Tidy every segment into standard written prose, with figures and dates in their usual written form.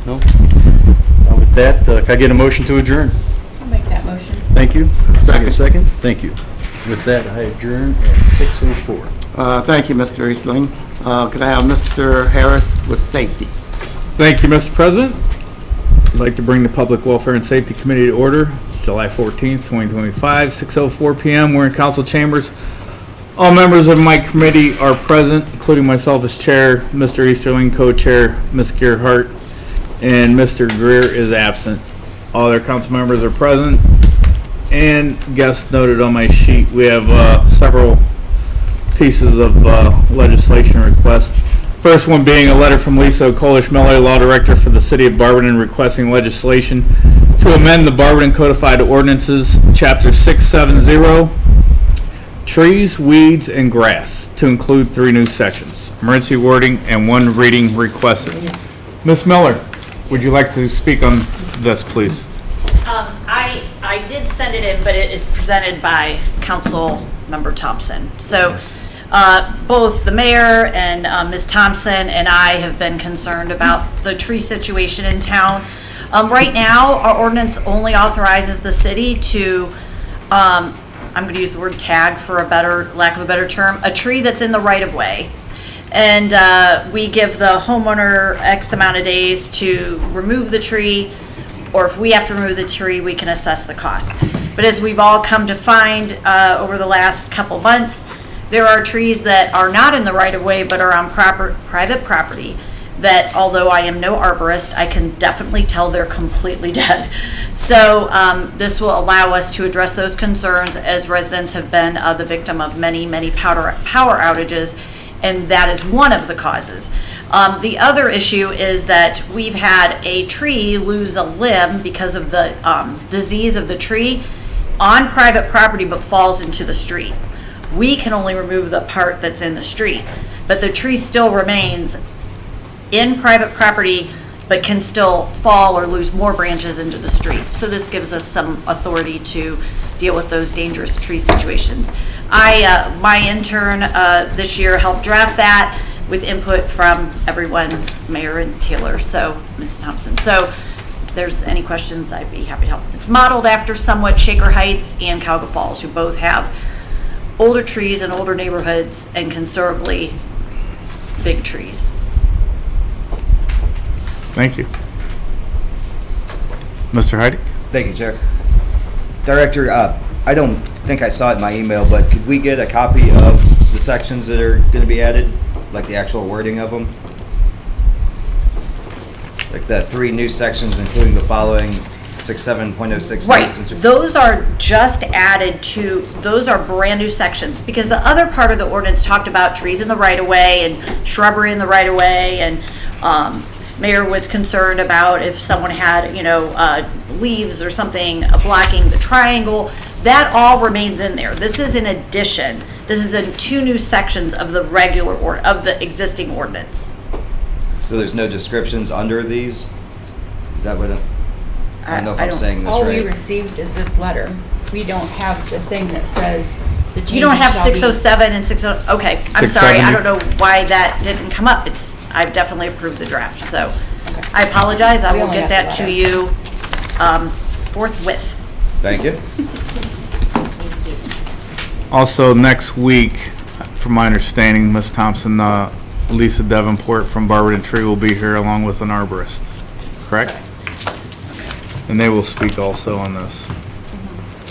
No? With that, can I get a motion to adjourn? I'll make that motion. Thank you. Second. Thank you. With that, I adjourn at 6:04. Thank you, Mr. Eastling. Could I have Mr. Harris with safety? Thank you, Mr. President. I'd like to bring the Public Welfare and Safety Committee to order. It's July 14th, 2025, 6:04 p.m. We're in council chambers. All members of my committee are present, including myself as chair, Mr. Easterling, co-chair, Ms. Gearhart, and Mr. Greer is absent. All their council members are present, and guests noted on my sheet. We have several pieces of legislation requests. First one being a letter from Lisa Kolish-Miller, Law Director for the City of Barberton, requesting legislation to amend the Barberton Codified Ordinances, Chapter 670, Trees, Weeds, and Grass, to include 3 new sections. Emergency wording and 1 reading requested. Ms. Miller, would you like to speak on this, please? I did send it in, but it is presented by Council Member Thompson. So both the mayor and Ms. Thompson and I have been concerned about the tree situation in town. Right now, our ordinance only authorizes the city to, I'm going to use the word tag for a better, lack of a better term, a tree that's in the right of way. And we give the homeowner X amount of days to remove the tree, or if we have to remove the tree, we can assess the cost. But as we've all come to find over the last couple months, there are trees that are not in the right of way but are on private property that, although I am no arborist, I can definitely tell they're completely dead. So this will allow us to address those concerns, as residents have been the victim of many, many power outages, and that is one of the causes. The other issue is that we've had a tree lose a limb because of the disease of the tree on private property but falls into the street. We can only remove the part that's in the street, but the tree still remains in private property but can still fall or lose more branches into the street. So this gives us some authority to deal with those dangerous tree situations. My intern this year helped draft that with input from everyone, Mayor and Taylor, so Ms. Thompson. So if there's any questions, I'd be happy to help. It's modeled after somewhat Shaker Heights and Cowga Falls, who both have older trees and older neighborhoods and considerably big trees. Thank you. Mr. Heidick? Thank you, Chair. Director, I don't think I saw it in my email, but could we get a copy of the sections that are going to be added, like the actual wording of them? Like the 3 new sections, including the following 67.06. Right, those are just added to, those are brand new sections, because the other part of the ordinance talked about trees in the right of way and shrubbery in the right of way, and Mayor was concerned about if someone had, leaves or something blocking the triangle. That all remains in there. This is in addition. This is in 2 new sections of the regular of the existing ordinance. So there's no descriptions under these? Is that what I don't know if I'm saying this All right. we received is this letter. We don't have the thing that says the changes You don't have shall be- 607 and 60. Okay, I'm sorry. 670. I don't know why that didn't come up. I've definitely approved the draft, so I apologize. I We will only get have that the to you forthwith. Thank you. Also, next week, from my understanding, Ms. Thompson, Lisa Davenport from Barberton Tree will be here along with an arborist, correct? And they will speak also on this.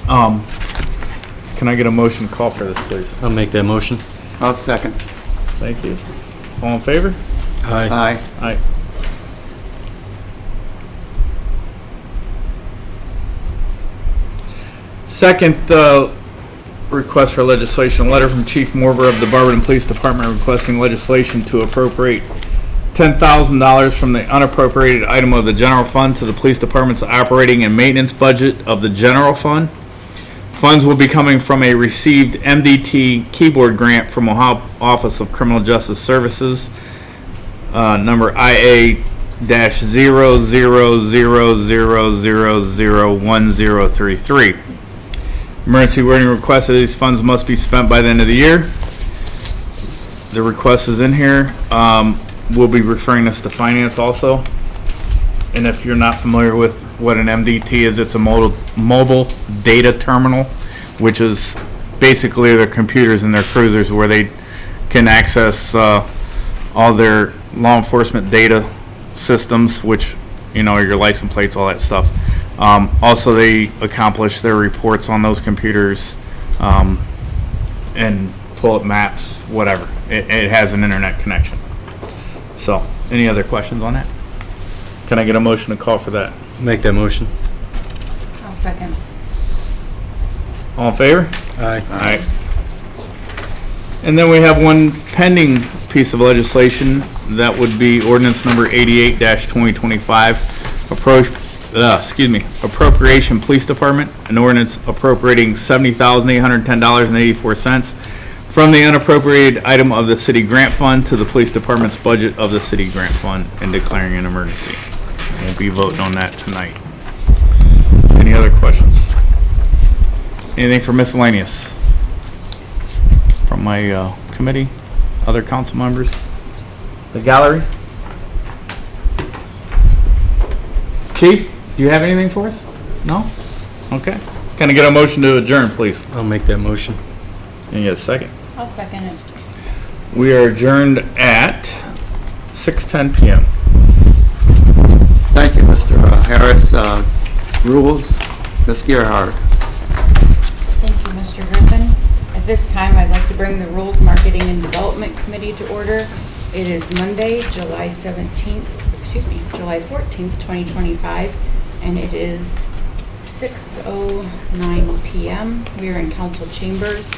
Can I get a motion to call for this, please? I'll make that motion. I'll second. Thank you. All in favor? Aye. Aye. Aye. Second request for legislation, a letter from Chief Morber of the Barberton Police Department requesting legislation to appropriate $10,000 from the unappropriated item of the general fund to the police department's operating and maintenance budget of the general fund. Funds will be coming from a received MDT keyboard grant from Ohio Office of Criminal Justice Services, number IA-00000001033. Emergency wording request that these funds must be spent by the end of the year. The request is in here. We'll be referring this to finance also. And if you're not familiar with what an MDT is, it's a mobile data terminal, which is basically their computers and their cruisers where they can access all their law enforcement data systems, which, you know, your license plates, all that stuff. Also, they accomplish their reports on those computers and pull up maps, whatever. It has an internet connection. So, any other questions on that? Can I get a motion to call for that? Make that motion. I'll second. All in favor? Aye. Aye. And then we have one pending piece of legislation. That would be ordinance number 88-2025, appropriation police department, an ordinance appropriating $70,810.84 from the unappropriated item of the city grant fund to the police department's budget of the city grant fund and declaring an emergency. We'll be voting on that tonight. Any other questions? Anything for miscellaneous? From my committee, other council members? The gallery? Chief, do you have anything for us? No? Okay. Can I get a motion to adjourn, please? I'll make that motion. Can you get a second? I'll second it. We are adjourned at 6:10 PM. Thank you, Mr. Harris. Rules, Ms. Gerhard. Thank you, Mr. Griffin. At this time, I'd like to bring the Rules Marketing and Development Committee to order. It is Monday, July 14th, 2025, and it is 6:09 PM. We are in council chambers.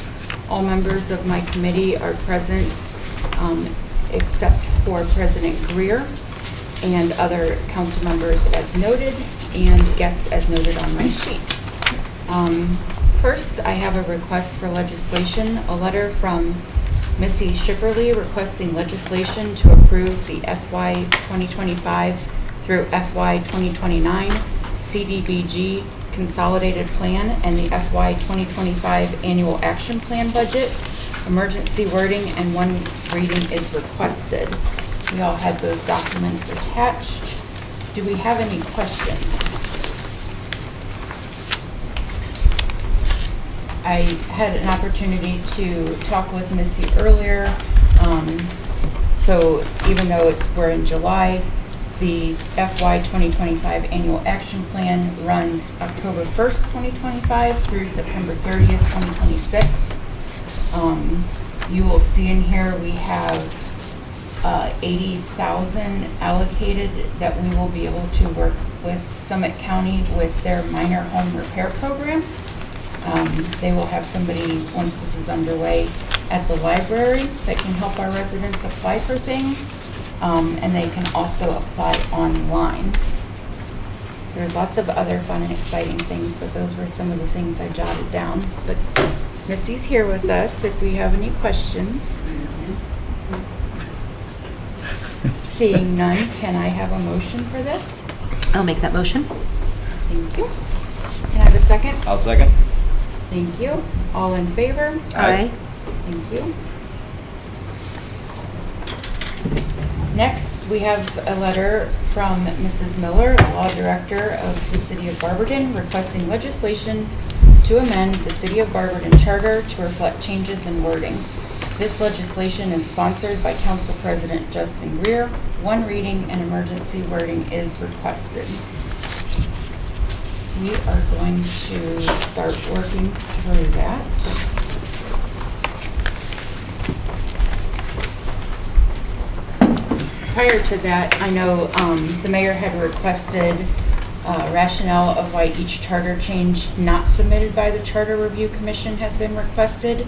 All members of my committee are present, except for President Greer and other council members as noted, and guests as noted on my sheet. First, I have a request for legislation, a letter from Missy Schifferly requesting legislation to approve the FY 2025 through FY 2029 CDBG Consolidated Plan and the FY 2025 Annual Action Plan budget. Emergency wording and one reading is requested. We all had those documents attached. Do we have any questions? I had an opportunity to talk with Missy earlier. So even though we're in July, the FY 2025 Annual Action Plan runs October 1st, 2025 through September 30th, 2026. You will see in here we have 80,000 allocated that we will be able to work with Summit County with their minor home repair program. They will have somebody, once this is underway, at the library that can help our residents apply for things, and they can also apply online. There's lots of other fun and exciting things, but those were some of the things I jotted down. But Missy's here with us if we have any questions. Seeing none, can I have a motion for this? I'll make that motion. Thank you. Can I have a second? I'll second. Thank you. All in favor? Aye. Thank you. Next, we have a letter from Mrs. Miller, Law Director of the City of Barberton, requesting legislation to amend the City of Barberton Charter to reflect changes in wording. This legislation is sponsored by Council President Justin Greer. One reading and emergency wording is requested. We are going to start working through that. Prior to that, I know the mayor had requested rationale of why each charter change not submitted by the Charter Review Commission has been requested.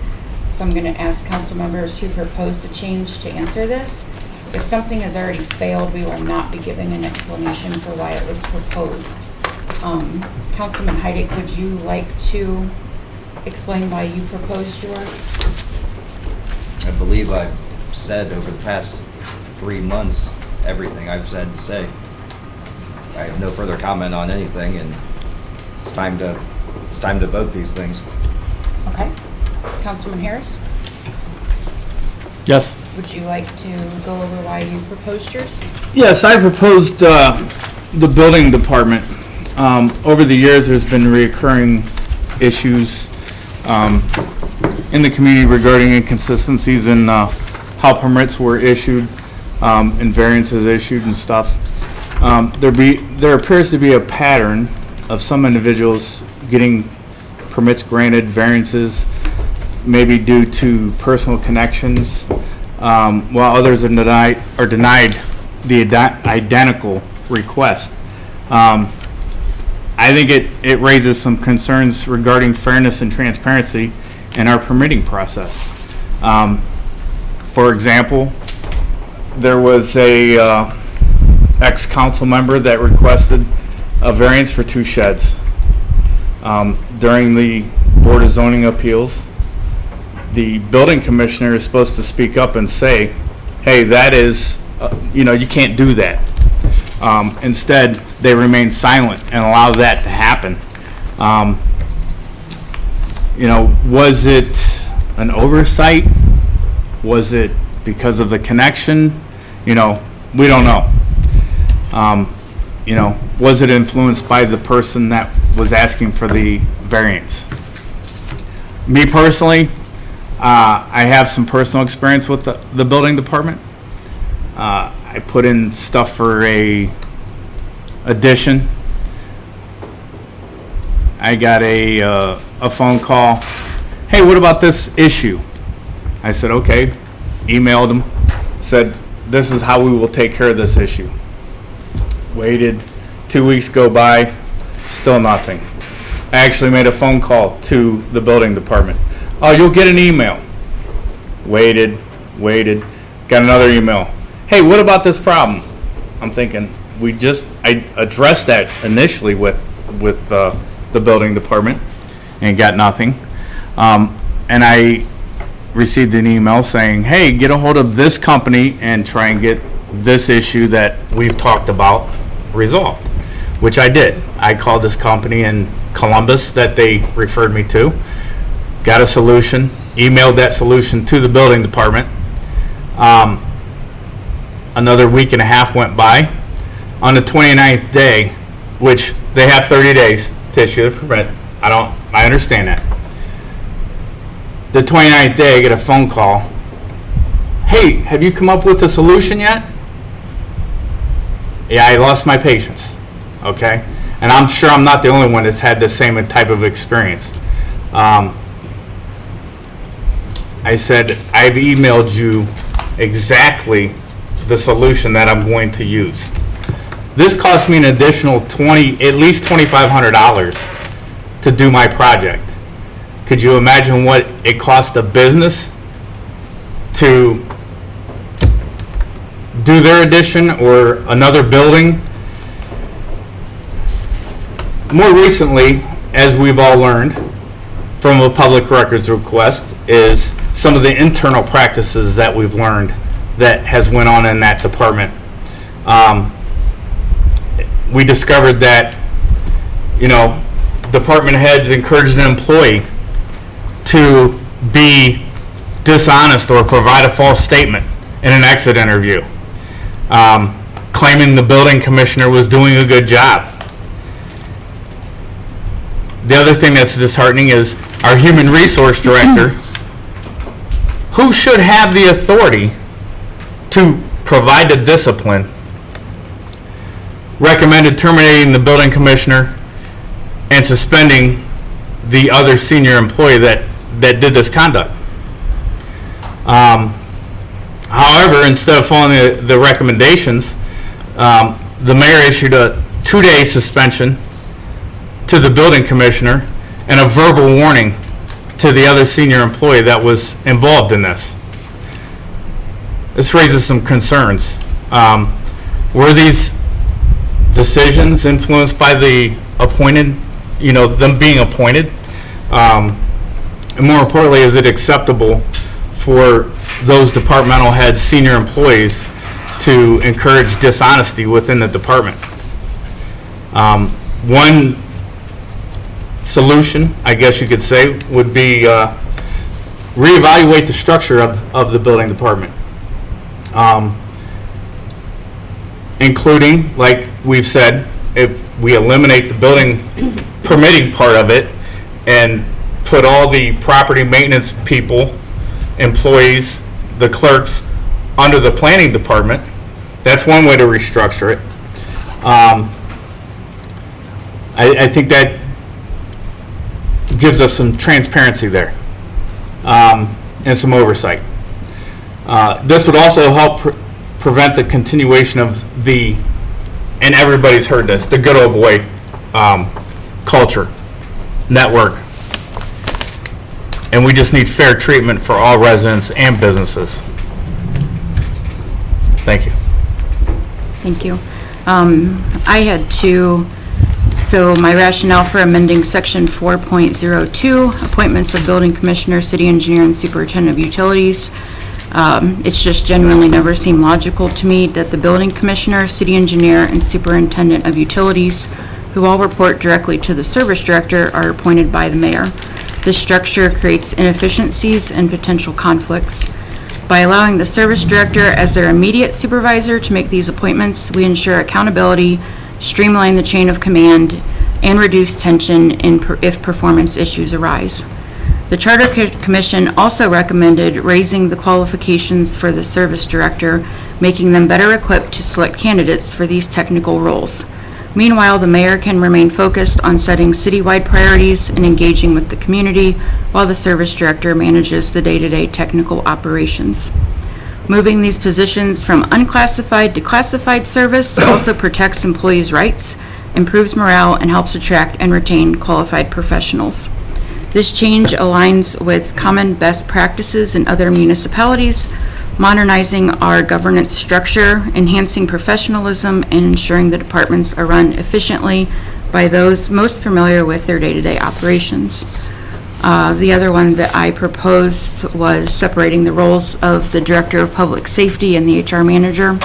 So I'm going to ask council members who proposed a change to answer this. If something has already failed, we will not be giving an explanation for why it was proposed. Councilman Heidick, would you like to explain why you proposed yours? I believe I've said over the past 3 months everything I've said to say. I have no further comment on anything, and it's time to vote these things. Okay. Councilman Harris, Yes. would you like to go over why you proposed yours? Yes, I proposed the building department, over the years, there's been reoccurring issues in the community regarding inconsistencies in how permits were issued and variances issued and stuff. There appears to be a pattern of some individuals getting permits granted, variances, maybe due to personal connections, while others are denied the identical request. I think it raises some concerns regarding fairness and transparency in our permitting process. For example, there was a ex-council member that requested a variance for 2 sheds. During the Board of Zoning Appeals, the building commissioner is supposed to speak up and say, hey, that is, you can't do that. Instead, they remain silent and allow that to happen. Was it an oversight? Was it because of the connection? We don't know. Was it influenced by the person that was asking for the variance? Me personally, I have some personal experience with the building department. I put in stuff for a addition. I got a phone call. Hey, what about this issue? I said, okay. Emailed them. Said, this is how we will take care of this issue. Waited. 2 weeks go by. Still nothing. I actually made a phone call to the building department. Oh, you'll get an email. Waited. Got another email. Hey, what about this problem? I'm thinking, I addressed that initially with the building department and got nothing. And I received an email saying, hey, get a hold of this company and try and get this issue that we've talked about resolved, which I did. I called this company in Columbus that they referred me to, got a solution, emailed that solution to the building department. Another week and a half went by. On the 29th day, which they have 30 days to issue the permit, I understand that. The 29th day, I get a phone call. Hey, have you come up with a solution yet? Yeah, I lost my patience. Okay? And I'm sure I'm not the only one that's had the same type of experience. I said, I've emailed you exactly the solution that I'm going to use. This cost me an additional at least $2,500 to do my project. Could you imagine what it cost a business to do their addition or another building? More recently, as we've all learned from a public records request, is some of the internal practices that we've learned that has went on in that department. We discovered that, department heads encouraged an employee to be dishonest or provide a false statement in an exit interview, claiming the building commissioner was doing a good job. The other thing that's disheartening is our human resource director, who should have the authority to provide the discipline, recommended terminating the building commissioner and suspending the other senior employee that did this conduct. However, instead of following the recommendations, the mayor issued a 2-day suspension to the building commissioner and a verbal warning to the other senior employee that was involved in this. This raises some concerns. Were these decisions influenced by the appointed, them being appointed? And more importantly, is it acceptable for those departmental heads, senior employees, to encourage dishonesty within the department? One solution, I guess you could say, would be reevaluate the structure of the building department, including, like we've said if we eliminate the building permitting part of it and put all the property maintenance people, employees, the clerks, under the planning department, that's one way to restructure it. I think that gives us some transparency there, and some oversight. This would also help prevent the continuation of the, and everybody's heard this, the good old boy culture, network. And we just need fair treatment for all residents and businesses. Thank you. Thank you. I had two, so my rationale for amending section 4.02, appointments of building commissioner, city engineer, and superintendent of utilities. It's just genuinely never seemed logical to me that the building commissioner, city engineer, and superintendent of utilities, who all report directly to the service director, are appointed by the mayor. This structure creates inefficiencies and potential conflicts. By allowing the service director as their immediate supervisor to make these appointments, we ensure accountability, streamline the chain of command, and reduce tension if performance issues arise. The Charter Commission also recommended raising the qualifications for the service director, making them better equipped to select candidates for these technical roles. Meanwhile, the mayor can remain focused on setting citywide priorities and engaging with the community, while the service director manages the day-to-day technical operations. Moving these positions from unclassified to classified service also protects employees' rights, improves morale, and helps attract and retain qualified professionals. This change aligns with common best practices in other municipalities, modernizing our governance structure, enhancing professionalism, and ensuring the departments are run efficiently by those most familiar with their day-to-day operations. The other one that I proposed was separating the roles of the Director of Public Safety and the HR Manager.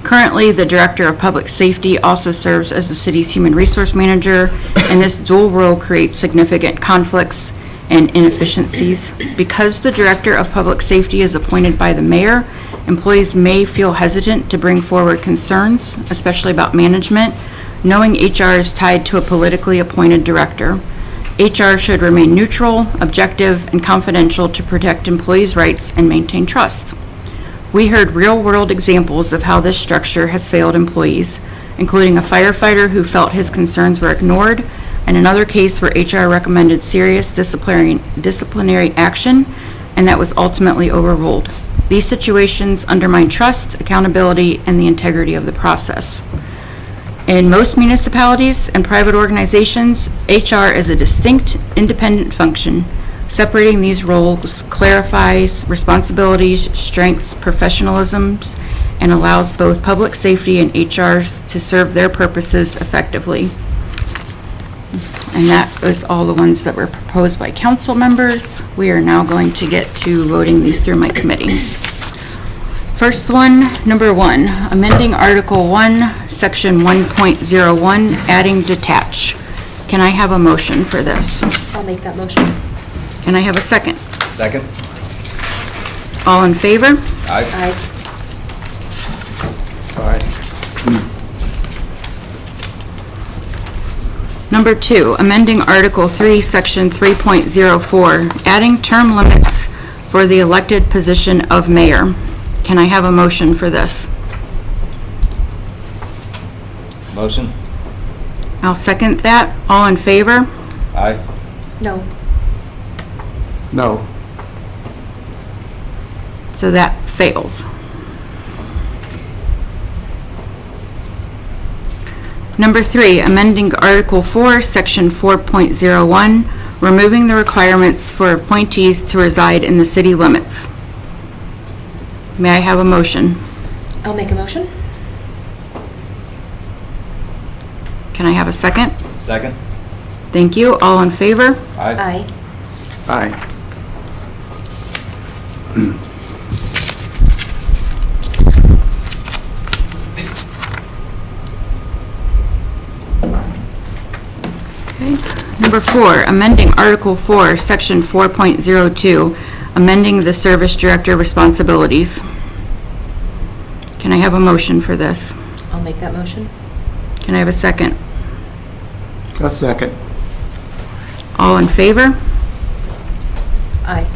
Currently, the Director of Public Safety also serves as the city's Human Resource Manager, and this dual role creates significant conflicts and inefficiencies. Because the Director of Public Safety is appointed by the mayor, employees may feel hesitant to bring forward concerns, especially about management, knowing HR is tied to a politically appointed director. HR should remain neutral, objective, and confidential to protect employees' rights and maintain trust. We heard real-world examples of how this structure has failed employees, including a firefighter who felt his concerns were ignored, and another case where HR recommended serious disciplinary action, and that was ultimately overruled. These situations undermine trust, accountability, and the integrity of the process. In most municipalities and private organizations, HR is a distinct, independent function. Separating these roles clarifies responsibilities, strengthens professionalism, and allows both public safety and HRs to serve their purposes effectively. And that was all the ones that were proposed by council members. We are now going to get to voting these through my committee. First one, number 1, amending Article 1, Section 1.01, adding detach. Can I have a motion for this? I'll make that motion. Can I have a second? Second? All in favor? Aye. Aye. All right. Number 2, amending Article 3, Section 3.04, adding term limits for the elected position of mayor. Can I have a motion for this? Motion? I'll second that. All in favor? Aye. No. No. So that fails. Number 3, amending Article 4, Section 4.01, removing the requirements for appointees to reside in the city limits. May I have a motion? I'll make a motion. Can I have a second? Second? Thank you. All in favor? Aye. Aye. Aye. Number 4, amending Article 4, Section 4.02, amending the service director responsibilities. Can I have a motion for this? I'll make that motion. Can I have a second? A second. All in favor? Aye.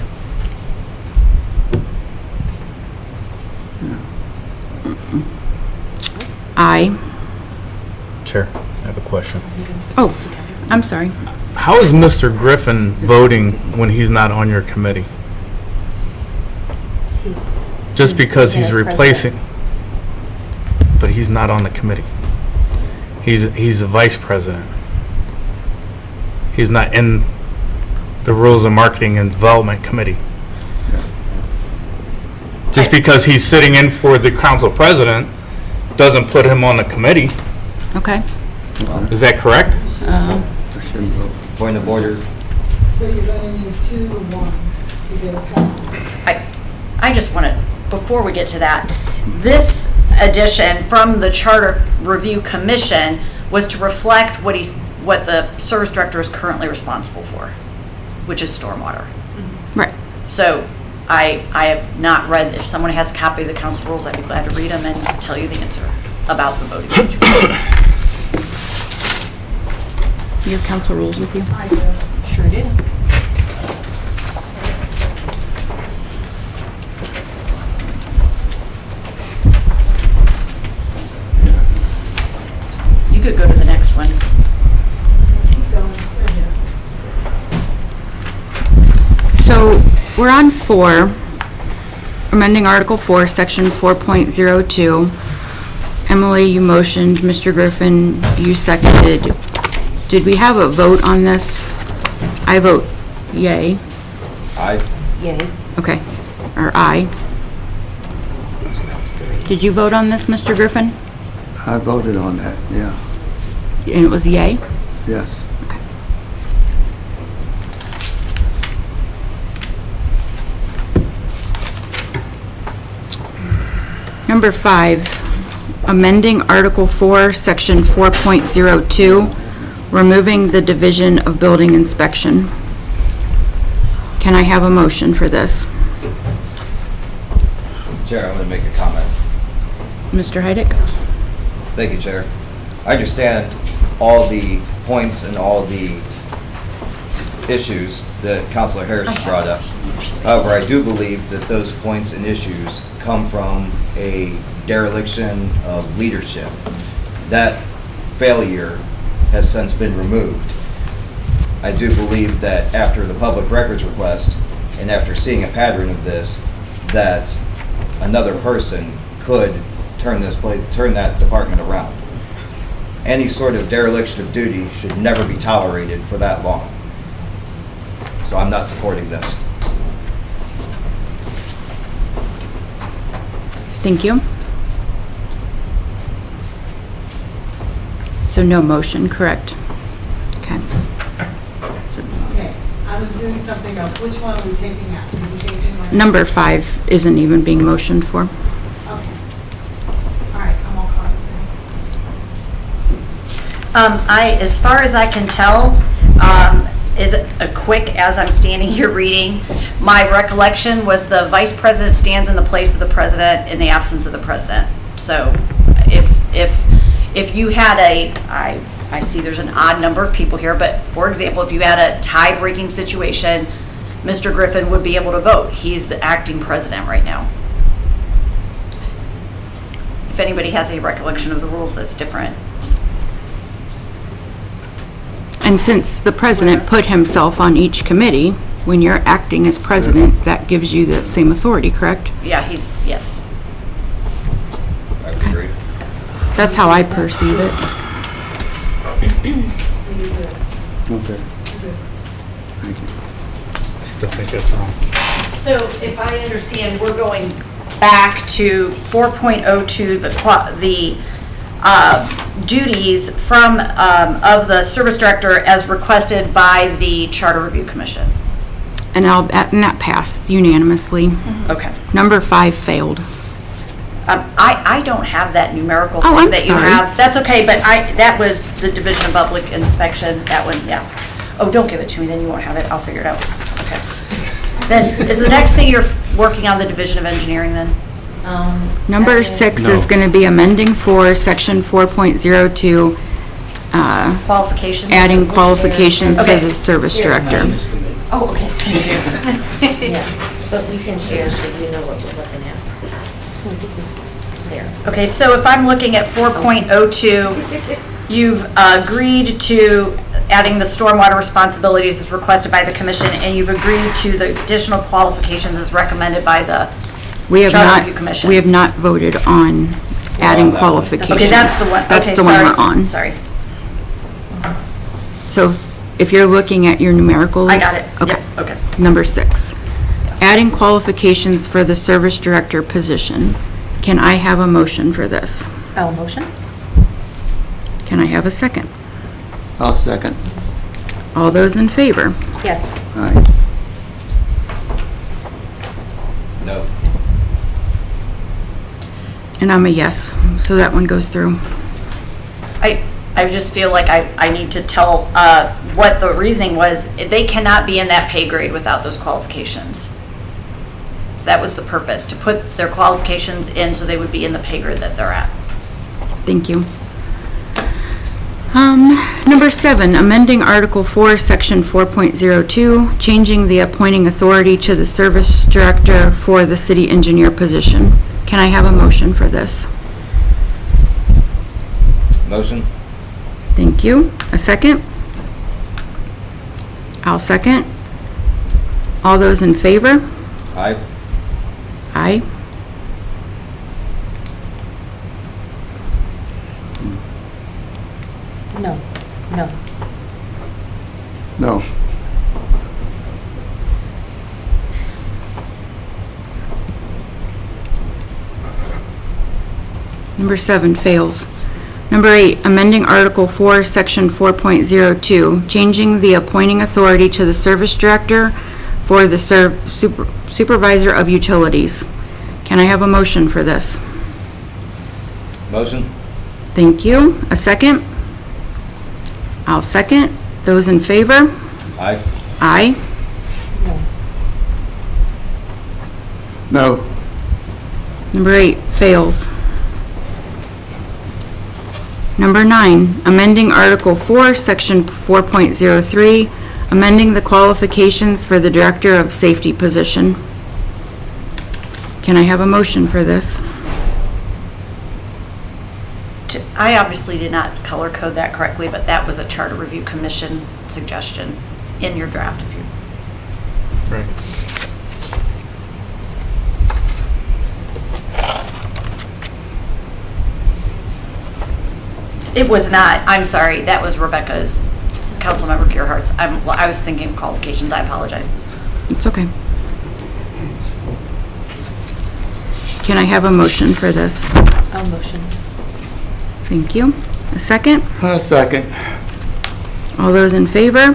Aye. Chair, I have a question. Oh, I'm sorry. How is Mr. Griffin voting when he's not on your committee? Just because he's replacing, but he's not on the committee. He's the vice president. He's not in the Rules of Marketing and Development Committee. Just because he's sitting in for the council president doesn't put him on the committee. Okay. Is that correct? I shouldn't vote. Point of order. So you're gonna need 2 to 1 to get a pass. I just want to, before we get to that, this addition from the Charter Review Commission was to reflect what the service director is currently responsible for, which is stormwater. Right. So I have not read, if someone has a copy of the council rules, I'd be glad to read them and tell you the answer about the voting situation. You have council rules with you? I do. Sure do. You could go to the next one. Keep going. Right here. So we're on 4, amending Article 4, Section 4.02. Emily, you motioned. Mr. Griffin, you seconded. Did we have a vote on this? I vote yay. Aye. Yay. Okay. Or aye. Did you vote on this, Mr. Griffin? I voted on that, yeah, And it was yay? yes. Number 5, amending Article 4, Section 4.02, removing the Division of Building Inspection. Can I have a motion for this? Chair, I want to make a comment. Mr. Heidick? Thank you, Chair. I understand all the points and all the issues that Councilor Harris brought up. However, I do believe that those points and issues come from a dereliction of leadership. That failure has since been removed. I do believe that after the public records request and after seeing a pattern of this, that another person could turn that department around. Any sort of dereliction of duty should never be tolerated for that long. So I'm not supporting this. Thank you. So no motion, correct? Okay. Okay, I was doing something else. Which one are we taking out? Did we take my? Number 5 isn't even being motioned for. Okay. All right, I'm all caught up As far as I can tell, is a quick, as I'm standing here reading, my recollection was the vice president stands in the place of the president in the absence of the president. So if you had I see there's an odd number of people here, but for example, if you had a tie-breaking situation, Mr. Griffin would be able to vote. He's the acting president right now. If anybody has a recollection of the rules that's different. And since the president put himself on each committee, when you're acting as president, that gives you the same authority, correct? Yeah, yes. I would agree. That's how I perceive it. Okay. Thank you. I still think that's wrong. So if I understand, we're going back to 4.02, the duties from, of the service director as requested by the Charter Review Commission. And that passed unanimously. Okay. Number 5 failed. I don't have that numerical Oh, thing I'm that you sorry. have. That's okay, but that was the Division of Public Inspection, that one, yeah. Oh, don't give it to me, then you won't have it, I'll figure it out. Okay. Then, is the next thing you're working on the Division of Engineering then? Number 6 is going to be amending for section 4.02, Qualifications? adding qualifications for Okay. the service director. Oh, okay, thank you. Yeah, but we can share so you know what we're looking at. There. Okay, so if I'm looking at 4.02, you've agreed to adding the stormwater responsibilities as requested by the commission, and you've agreed to the additional qualifications as recommended by the We have Charter Review not, Commission. we have not voted on adding qualifications. Okay, that's the one. That's Okay, the one sorry. we're on. Sorry. So if you're looking at your numerical I list. got it. Okay. Yep, okay. Number 6, adding qualifications for the service director position. Can I have a motion for this? I'll motion. Can I have a second? I'll second. All those in favor? Yes. Aye. No. And I'm a yes, so that one goes through. I just feel like I need to tell what the reasoning was. They cannot be in that pay grade without those qualifications. That was the purpose, to put their qualifications in so they would be in the pay grade that they're at. Thank you. Number 7, amending Article 4, Section 4.02, changing the appointing authority to the service director for the city engineer position. Can I have a motion for this? Motion? Thank you. A second? I'll second. All those in favor? Aye. Aye. No. No. No. Number 7 fails. Number 8, amending Article 4, Section 4.02, changing the appointing authority to the service director for the supervisor of utilities. Can I have a motion for this? Motion? Thank you. A second? I'll second. Those in favor? Aye. Aye. No. Number 8 fails. Number 9, amending Article 4, Section 4.03, amending the qualifications for the Director of Safety position. Can I have a motion for this? I obviously did not color code that correctly, but that was a Charter Review Commission suggestion in your draft if you. It was not, I'm sorry, that was Rebecca's, Councilmember Gearhart's. I was thinking of qualifications, I apologize. It's okay. Can I have a motion for this? I'll motion. Thank you. A second? A second. All those in favor?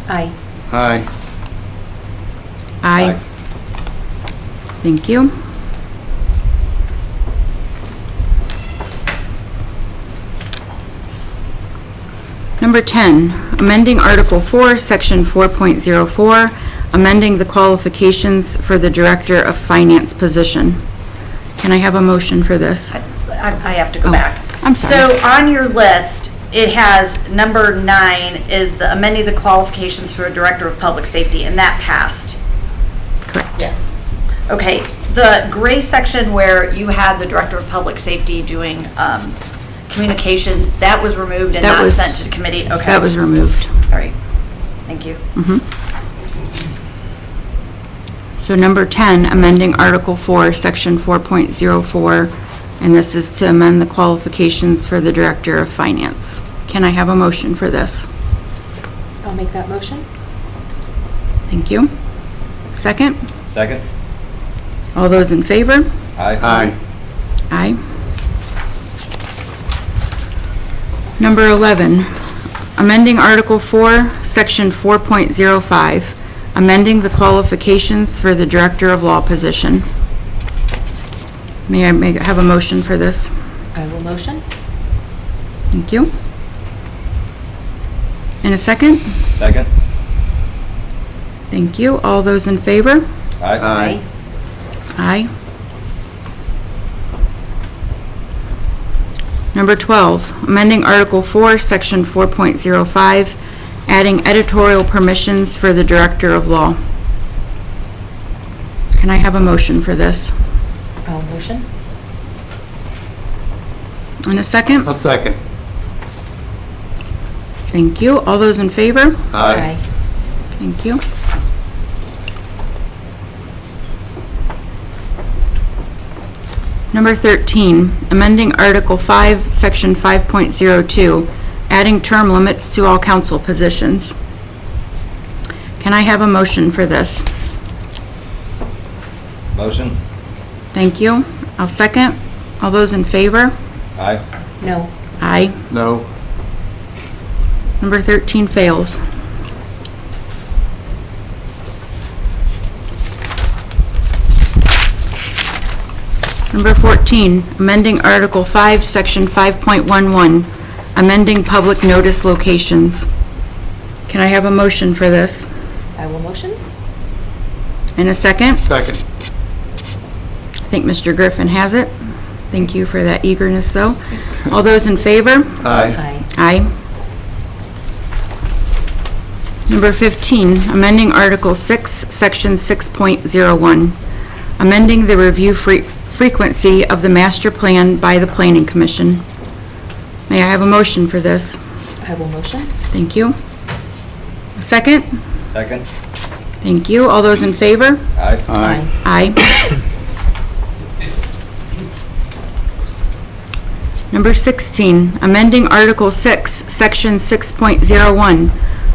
Aye. Aye. Aye. Thank you. Number 10, amending Article 4, Section 4.04, amending the qualifications for the Director of Finance position. Can I have a motion for this? I have to go Oh, back. I'm sorry. So on your list, it has number 9 is the amending the qualifications for a Director of Public Safety, and that passed. Correct. Yes. Okay, the gray section where you had the Director of Public Safety doing communications, that was removed and That not was- sent to the committee? Okay. That was removed. All right, thank you. So number 10, amending Article 4, Section 4.04, and this is to amend the qualifications for the Director of Finance. Can I have a motion for this? I'll make that motion. Thank you. Second? Second? All those in favor? Aye. Aye. Aye. Number 11, amending Article 4, Section 4.05, amending the qualifications for the Director of Law position. May I have a motion for this? I will motion. Thank you. In a second? Second? Thank you. All those in favor? Aye. Aye. Aye. Number 12, amending Article 4, Section 4.05, adding editorial permissions for the Director of Law. Can I have a motion for this? I'll motion. In a second? A second. Thank you. All those in favor? Aye. Thank you. Number 13, amending Article 5, Section 5.02, adding term limits to all council positions. Can I have a motion for this? Motion? Thank you. I'll second. All those in favor? Aye. No. Aye. No. Number 13 fails. Number 14, amending Article 5, Section 5.11, amending public notice locations. Can I have a motion for this? I will motion. In a second? Second. I think Mr. Griffin has it. Thank you for that eagerness, though. All those in favor? Aye. Aye. Number 15, amending Article 6, Section 6.01, amending the review frequency of the master plan by the Planning Commission. May I have a motion for this? I will motion. Thank you. A second? Second? Thank you. All those in favor? Aye. Aye. Aye. Number 16, amending Article 6, Section 6.01,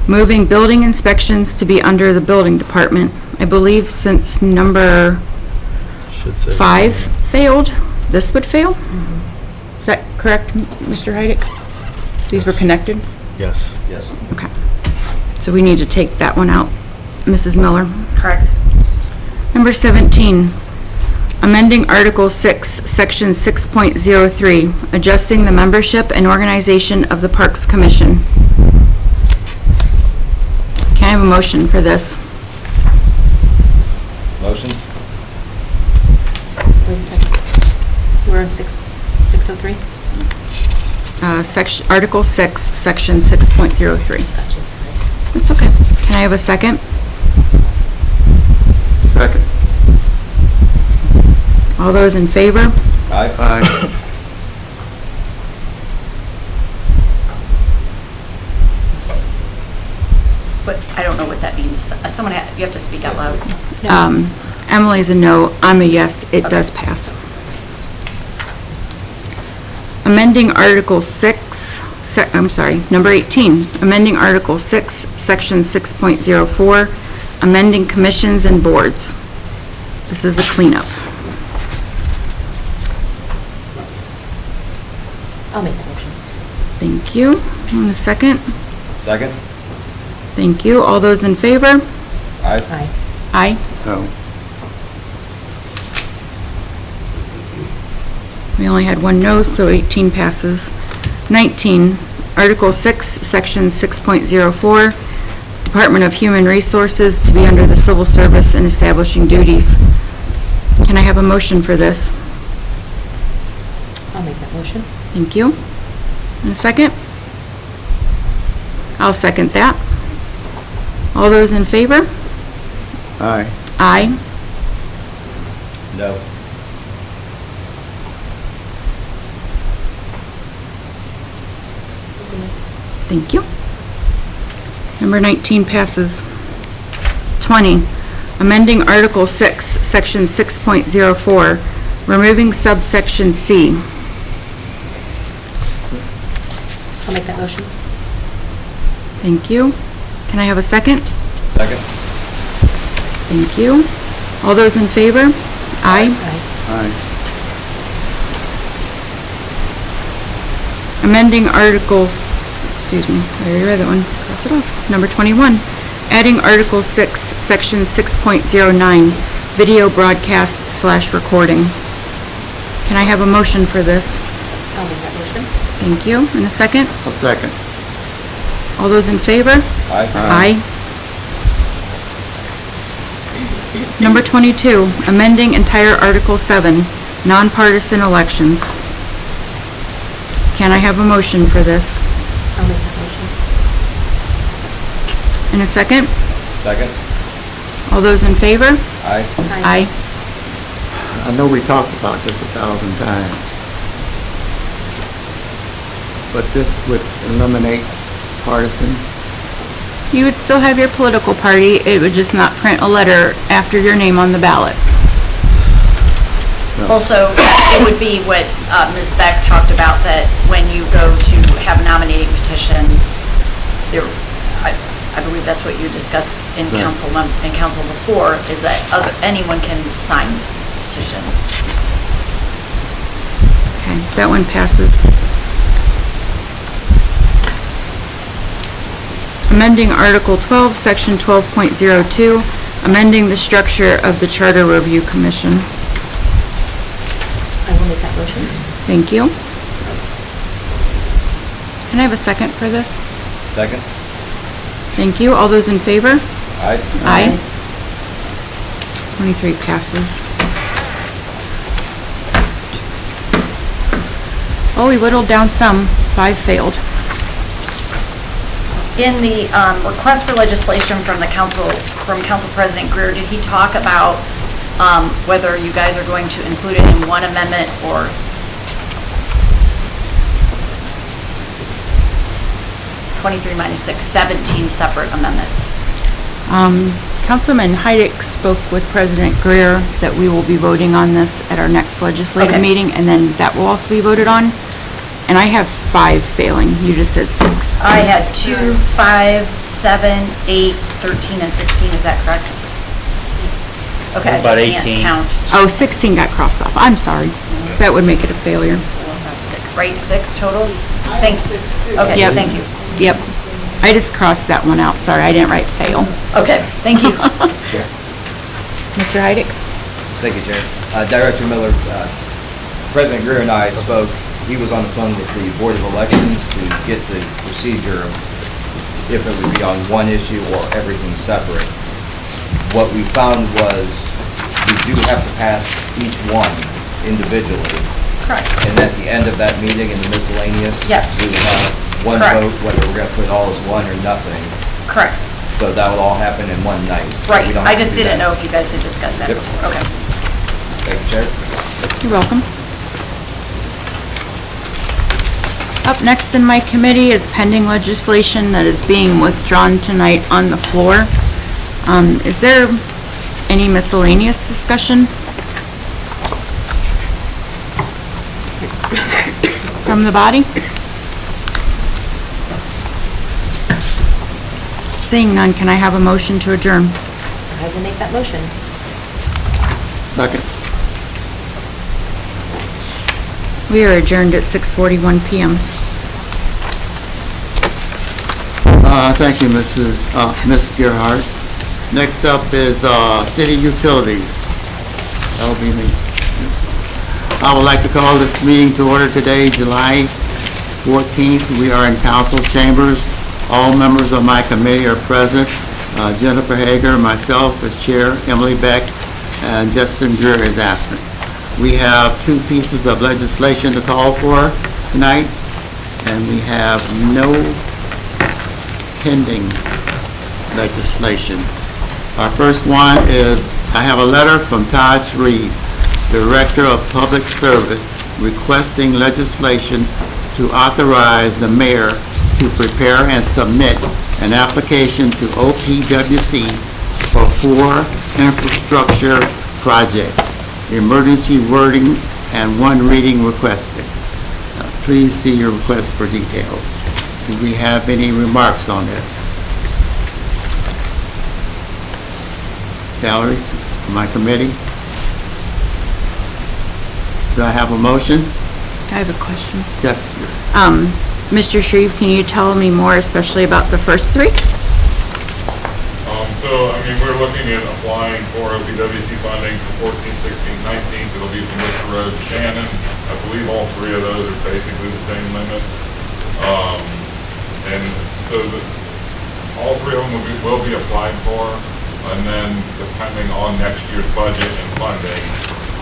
moving building inspections to be under the building department. I believe since number Should say. 5 failed, this would fail? Is that correct, Mr. Heidick? These were connected? Yes. Yes. Okay. So we need to take that one out. Mrs. Miller? Correct. Number 17, amending Article 6, Section 6.03, adjusting the membership and organization of the Parks Commission. Can I have a motion for this? Motion? Wait a second. We're on 603? Article 6, Section 6.03. Gotcha, sorry. That's okay. Can I have a second? Second. All those in favor? Aye. Aye. But I don't know what that means. Someone, you have to speak out loud. Emily's a no, I'm a yes, it does pass. Amending Article 6, number 18, amending Article 6, Section 6.04, amending commissions and boards. This is a cleanup. I'll make that motion. Thank you. And a second. Second? Thank you. All those in favor? Aye. Aye. Aye. No. We only had one no, so 18 passes. 19, Article 6, Section 6.04, Department of Human Resources to be under the Civil Service and establishing duties. Can I have a motion for this? I'll make that motion. Thank you. And a second? I'll second that. All those in favor? Aye. Aye. No. Who's in this? Thank you. Number 19 passes. 20, amending Article 6, Section 6.04, removing subsection C. I'll make that motion. Thank you. Can I have a second? Second? Thank you. All those in favor? Aye. Aye. Aye. Amending Articles, excuse me, I already read that one, cross it off. Number 21, adding Article 6, Section 6.09, video broadcast/recording. Can I have a motion for this? I'll make that motion. Thank you. And a second? A second. All those in favor? Aye. Aye. Number 22, amending entire Article 7, nonpartisan elections. Can I have a motion for this? I'll make that motion. In a second? Second? All those in favor? Aye. Aye. I know we talked about this 1,000 times, but this would eliminate partisan. You would still have your political party, it would just not print a letter after your name on the ballot. Also, it would be what Ms. Beck talked about, that when you go to have nominating petitions, there, I believe that's what you discussed in Right. council before, is that anyone can sign petitions. Okay, that one passes. Amending Article 12, Section 12.02, amending the structure of the Charter Review Commission. I will make that motion. Thank you. Can I have a second for this? Second? Thank you. All those in favor? Aye. Aye. 23 passes. Oh, we whittled down some. 5 failed. In the request for legislation from Council President Greer, did he talk about whether you guys are going to include it in one amendment or? (23 minus 6), 17 separate amendments. Councilman Heidick spoke with President Greer that we will be voting on this at our next legislative Okay. meeting, and then that will also be voted on. And I have 5 failing. You just said 6. I had 2, 5, 7, 8, 13, and 16, is that correct? Okay, I What about just 18? can't count. Oh, 16 got crossed off. I'm sorry. That would make it a failure. 6, right? 6 total? I Thank- have 6 too. Okay, Yep. thank you. Yep. I just crossed that one out. Sorry, I didn't write fail. Okay, thank you. Chair. Mr. Heidick? Thank you, Chair. Director Miller, President Greer and I spoke. He was on the phone with the Board of Elections to get the procedure of if it would be on one issue or everything separate. What we found was we do have to pass each one individually. Correct. And at the end of that meeting in the miscellaneous, Yes. we would have one Correct. vote, whether we're going to put all as one or nothing. Correct. So that would all happen in one night. Right. We don't I have to just do didn't that. know if you guys had discussed that Yep. before. Okay. Thank you, Chair. You're welcome. Up next in my committee is pending legislation that is being withdrawn tonight on the floor. Is there any miscellaneous discussion? From the body? Seeing none, can I have a motion to adjourn? I will make that motion. Second. We are adjourned at 6:41 PM. Thank you, Ms. Gerhart. Next up is city utilities. That'll be me. I would like to call this meeting to order today, July 14th. We are in council chambers. All members of my committee are present. Jennifer Hager, myself as chair, Emily Beck, and Justin Greer is absent. We have 2 pieces of legislation to call for tonight, and we have no pending legislation. Our first one is, I have a letter from Todd Shreve, Director of Public Service, requesting legislation to authorize the mayor to prepare and submit an application to OPWC for 4 infrastructure projects, emergency wording, and 1 reading requested. Please see your request for details. Do we have any remarks on this? Valerie, my committee? Do I have a motion? I have a question. Yes. Mr. Shreve, can you tell me more, especially about the first 3? We're looking at applying for OPWC funding for 14, 16, 19. It'll be from Lister Road to Shannon. I believe all 3 of those are basically the same limits. And so all 3 of them will be applied for, and then depending on next year's budget and funding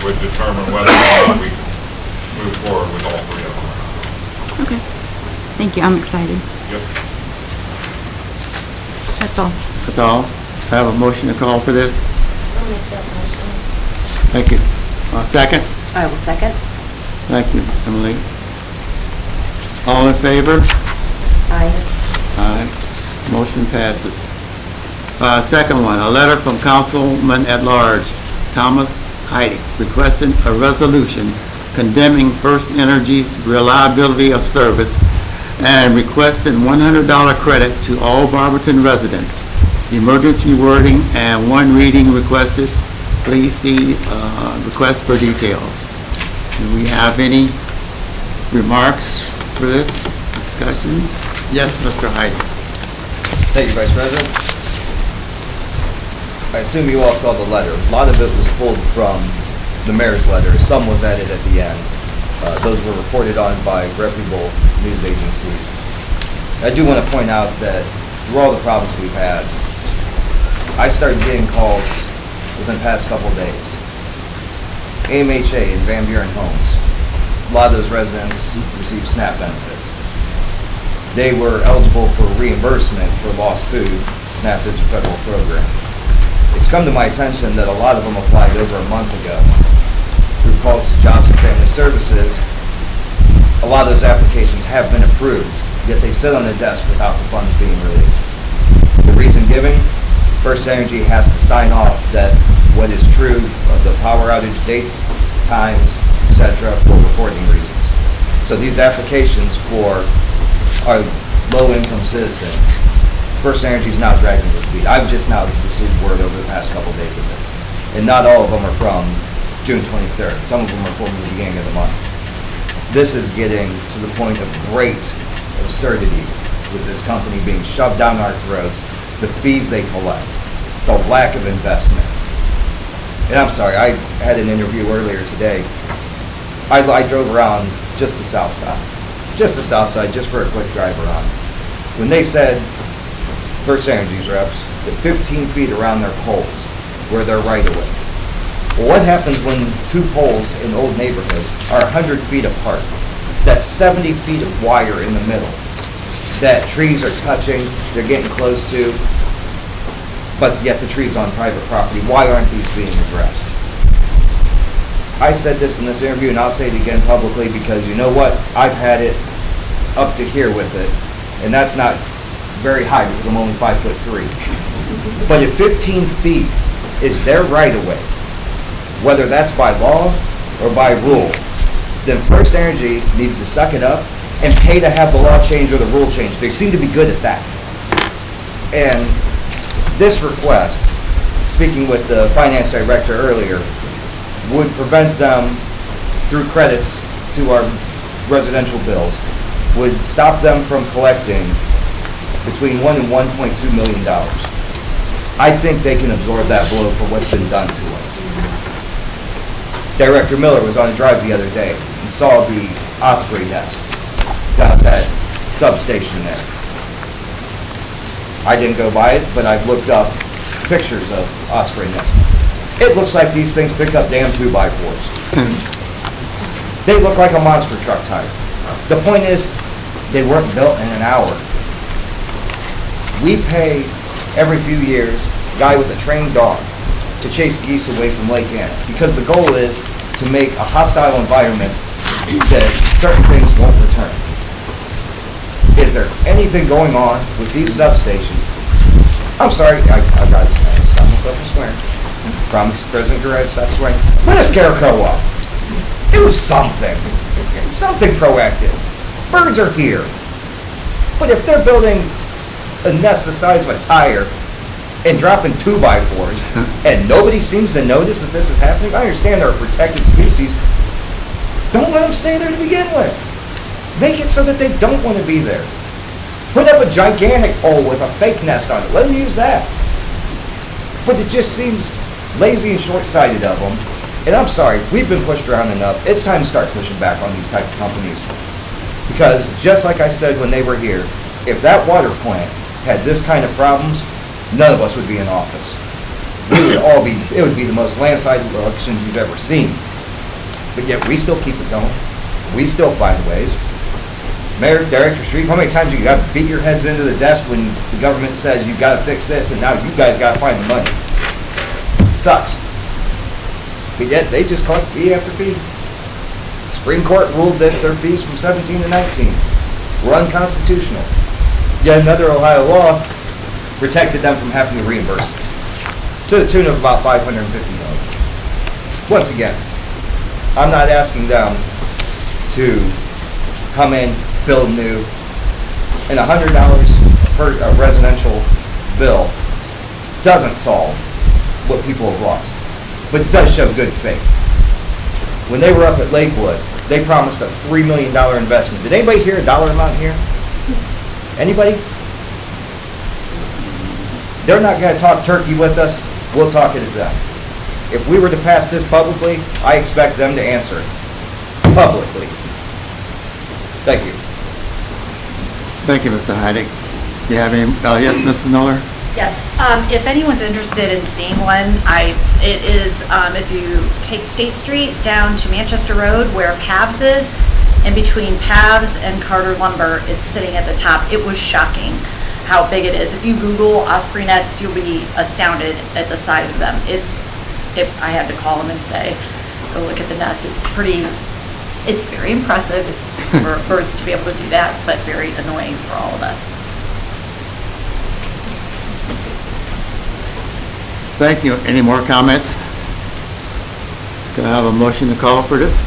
would determine whether or not we move forward with all 3 of them. Okay. Thank you, I'm excited. Yep. That's all. That's all. I have a motion to call for this. I'll make that motion. Thank you. Second? I will second. Thank you, Emily. All in favor? Aye. Aye. Motion passes. Second one, a letter from Councilman at Large, Thomas Heidi, requesting a resolution condemning First Energy's reliability of service and requesting $100 credit to all Barberton residents. Emergency wording and one reading requested. Please see request for details. Do we have any remarks for this discussion? Yes, Mr. Heidi. Thank you, Vice President. I assume you all saw the letter. A lot of it was pulled from the mayor's letter. Some was added at the end. Those were reported on by reputable news agencies. I do want to point out that through all the problems we've had, I started getting calls within the past couple of days. AMHA and Van Buren Homes, a lot of those residents receive SNAP benefits. They were eligible for reimbursement for lost food. SNAP is a federal program. It's come to my attention that a lot of them applied over a month ago. Through calls to Jobs and Family Services, a lot of those applications have been approved, yet they sit on the desk without the funds being released. The reason given, First Energy has to sign off that what is true of the power outage dates, times, etc. for reporting reasons. So these applications for our low-income citizens, First Energy is not dragging their feet. I've just now received word over the past couple of days of this. And not all of them are from June 23rd. Some of them are from the beginning of the month. This is getting to the point of great absurdity with this company being shoved down our throats, the fees they collect, the lack of investment. And I'm sorry, I had an interview earlier today. I drove around just the south side, just for a quick drive around. When they said, First Energy's reps, that 15 feet around their poles were their right of way. Well, what happens when two poles in old neighborhoods are 100 feet apart? That's 70 feet of wire in the middle that trees are touching, they're getting close to, but yet the tree's on private property. Why aren't these being addressed? I said this in this interview, and I'll say it again publicly, because you know what? I've had it up to here with it, and that's not very high because I'm only 5'3". But if 15 feet is their right of way, whether that's by law or by rule, then First Energy needs to suck it up and pay to have the law change or the rule change. They seem to be good at that. And this request, speaking with the finance director earlier, would prevent them, through credits to our residential bills, would stop them from collecting between $1 and $1.2 million. I think they can absorb that blow for what's been done to us. Director Miller was on a drive the other day and saw the osprey nest down at that substation there. I didn't go by it, but I've looked up pictures of osprey nests. It looks like these things pick up damn 2x4s. They look like a monster truck tire. The point is, they weren't built in an hour. We pay, every few years, a guy with a trained dog to chase geese away from Lake Anna, because the goal is to make a hostile environment that certain things won't return. Is there anything going on with these substations? I'm sorry, I've got to stop myself from swearing. Promise President Guerrero, stop swearing. Put a scarecrow up. Do something. Something proactive. Birds are here. But if they're building a nest the size of a tire and dropping 2x4s, and nobody seems to notice that this is happening, I understand they're a protected species. Don't let them stay there to begin with. Make it so that they don't want to be there. Put up a gigantic pole with a fake nest on it. Let them use that. But it just seems lazy and short-sighted of them. And I'm sorry, we've been pushed around enough. It's time to start pushing back on these type of companies. Because just like I said when they were here, if that water plant had this kind of problems, none of us would be in office. It would be the most landslide elections you've ever seen. But yet we still keep it going. We still find ways. Mayor, Director Street, how many times you got to beat your heads into the desk when the government says you've got to fix this, and now you guys got to find the money? Sucks. But yet, they just collect fee after fee. Supreme Court ruled that their fees from 17 to 19 were unconstitutional. Yet another Ohio law protected them from having to reimburse to the tune of about $550. Once again, I'm not asking them to come in, build new, and $100 per residential bill doesn't solve what people have lost, but it does show good faith. When they were up at Lakewood, they promised a $3 million investment. Did anybody hear a dollar amount here? Anybody? They're not going to talk turkey with us. We'll talk it at them. If we were to pass this publicly, I expect them to answer it publicly. Thank you. Thank you, Mr. Heidick. Do you have any, yes, Mrs. Miller? Yes, if anyone's interested in seeing one, it is, if you take State Street down to Manchester Road where Pavs is, in between Pavs and Carter Lumber, it's sitting at the top. It was shocking how big it is. If you Google Osprey Nest, you'll be astounded at the size of them. I had to call them and say, go look at the nest. It's very impressive for birds to be able to do that, but very annoying for all of us. Thank you. Any more comments? Can I have a motion to call for this?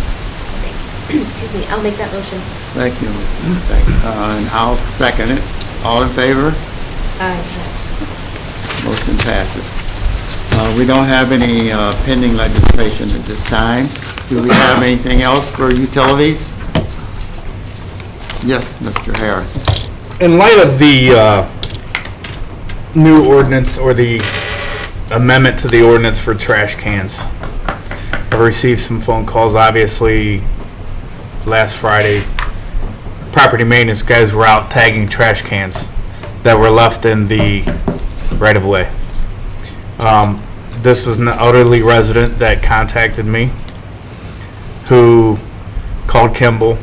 Excuse me, I'll make that motion. Thank you, Mrs. And I'll second it. All in favor? Aye. Motion passes. We don't have any pending legislation at this time. Do we have anything else for utilities? Yes, Mr. Harris. In light of the new ordinance or the amendment to the ordinance for trash cans, I've received some phone calls, obviously, last Friday. Property maintenance guys were out tagging trash cans that were left in the right-of-way. This was an elderly resident that contacted me who called Kimball.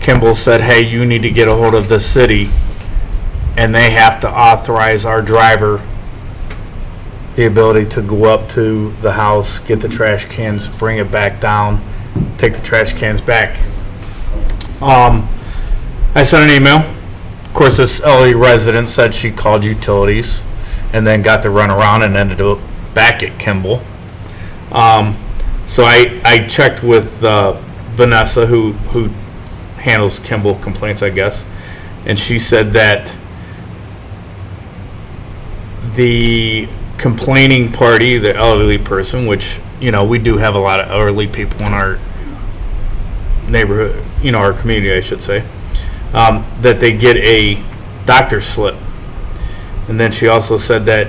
Kimball said, hey, you need to get a hold of the city and they have to authorize our driver the ability to go up to the house, get the trash cans, bring it back down, take the trash cans back. I sent an email. Of course, this elderly resident said she called utilities and then got the runaround and ended up back at Kimball. So I checked with Vanessa, who handles Kimball complaints, I guess, and she said that the complaining party, the elderly person, which, you know, we do have a lot of elderly people in our neighborhood, you know, our community, I should say, that they get a doctor's slip. And then she also said that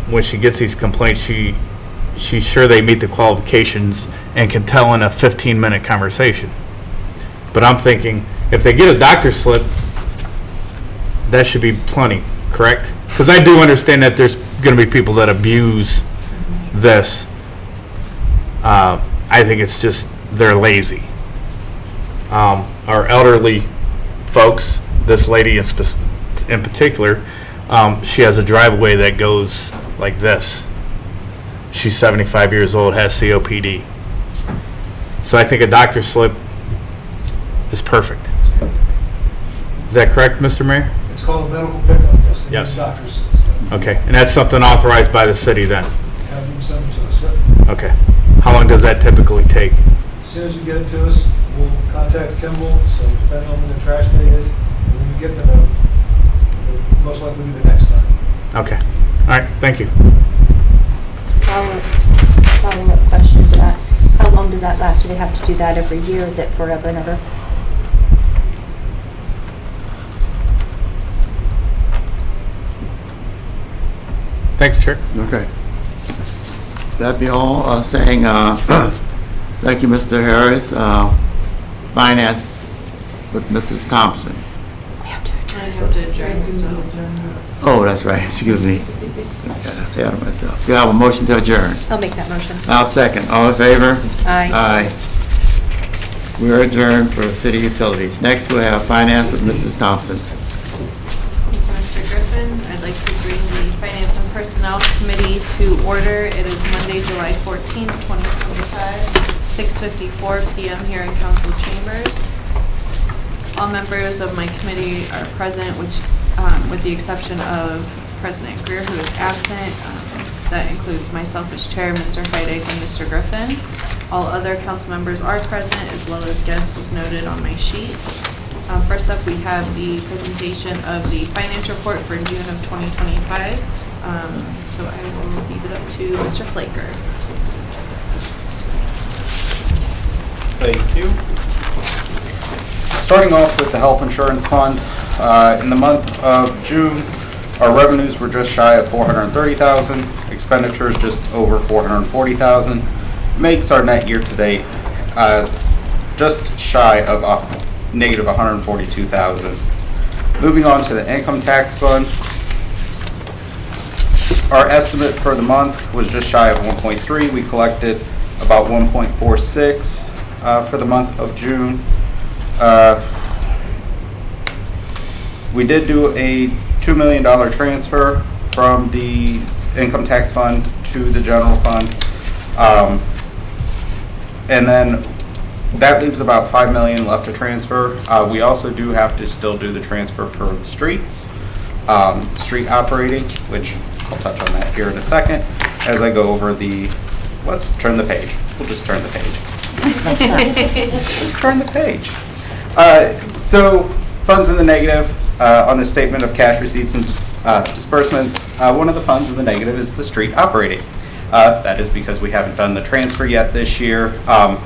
when she gets these complaints, she's sure they meet the qualifications and can tell in a 15-minute conversation. But I'm thinking, if they get a doctor's slip, that should be plenty, correct? Because I do understand that there's going to be people that abuse this. I think it's just they're lazy. Our elderly folks, this lady in particular, she has a driveway that goes like this. She's 75 years old, has COPD. So I think a doctor's slip is perfect. Is that correct, Mr. Mayor? It's called a medical pickup, yes. They Yes. need doctors. Okay, and that's something authorized by the city then? Have them send them to us. Yep. Okay. How long does that typically take? As soon as you get it to us, we'll contact Kimball, so depending on when the trash day is, and when we get them, it'll most likely be the next time. Okay. All right, thank you. Follow-up question to that. How long does that last? Do they have to do that every year? Is it forever and ever? Thank you, Chair. Okay. That'd be all, saying, thank you, Mr. Harris. Finance with Mrs. Thompson. We have to. I have to adjourn, so. Oh, that's right, excuse me. Got ahead of myself. Do I have a motion to adjourn? I'll make that motion. I'll second. All in favor? Aye. Aye. We're adjourned for city utilities. Next, we'll have finance with Mrs. Thompson. Thank you, Mr. Griffin. I'd like to bring the Finance and Personnel Committee to order. It is Monday, July 14th, 2025, 6:54 PM here in council chambers. All members of my committee are present, which, with the exception of President Greer, who is absent. That includes myself as chair, Mr. Heidig, and Mr. Griffin. All other council members are present, as well as guests as noted on my sheet. First up, we have the presentation of the finance report for June of 2025. So I will leave it up to Mr. Flaker. Thank you. Starting off with the health insurance fund, in the month of June, our revenues were just shy of $430,000, expenditures just over $440,000, makes our net year-to-date as just shy of negative $142,000. Moving on to the income tax fund, our estimate for the month was just shy of 1.3. We collected about 1.46 for the month of June. We did do a $2 million transfer from the income tax fund to the general fund. And then that leaves about $5 million left to transfer. We also do have to still do the transfer for streets, street operating, which I'll touch on that here in a second as I go over the, let's turn the page. We'll just turn the page. Just turn the page. So funds in the negative on the statement of cash receipts and disbursements. One of the funds in the negative is the street operating. That is because we haven't done the transfer yet this year.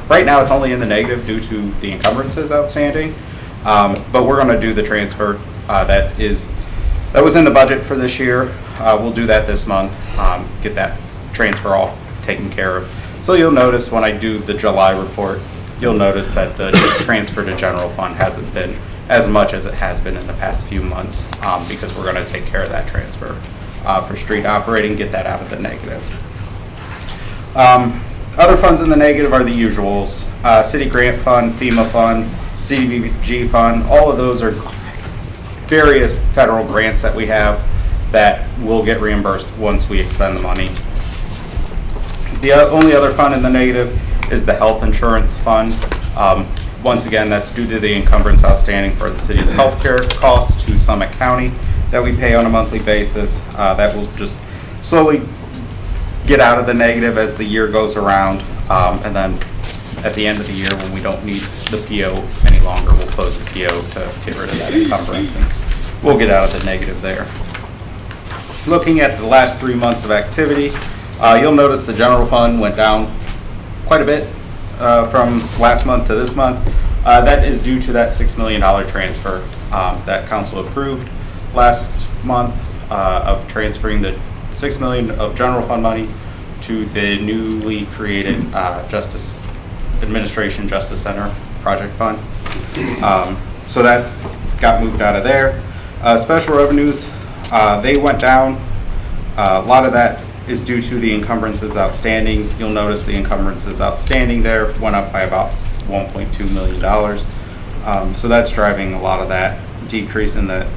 Right now it's only in the negative due to the encumbrances outstanding, but we're going to do the transfer that was in the budget for this year. We'll do that this month, get that transfer all taken care of. So you'll notice when I do the July report, you'll notice that the transfer to general fund hasn't been as much as it has been in the past few months, because we're going to take care of that transfer for street operating, get that out of the negative. Other funds in the negative are the usuals: city grant fund, FEMA fund, CDBG fund. All of those are various federal grants that we have that will get reimbursed once we expend the money. The only other fund in the negative is the health insurance fund. Once again, that's due to the encumbrance outstanding for the city's healthcare costs to Summit County that we pay on a monthly basis. That will just slowly get out of the negative as the year goes around. And then at the end of the year, when we don't need the PO any longer, we'll close the PO to get rid of that encumbrance, and we'll get out of the negative there. Looking at the last 3 months of activity, you'll notice the general fund went down quite a bit from last month to this month. That is due to that $6 million transfer that council approved last month of transferring the $6 million of general fund money to the newly created Justice Administration Justice Center Project Fund. So that got moved out of there. Special revenues, they went down. A lot of that is due to the encumbrances outstanding. You'll notice the encumbrances outstanding there went up by about $1.2 million. So that's driving a lot of that decrease in the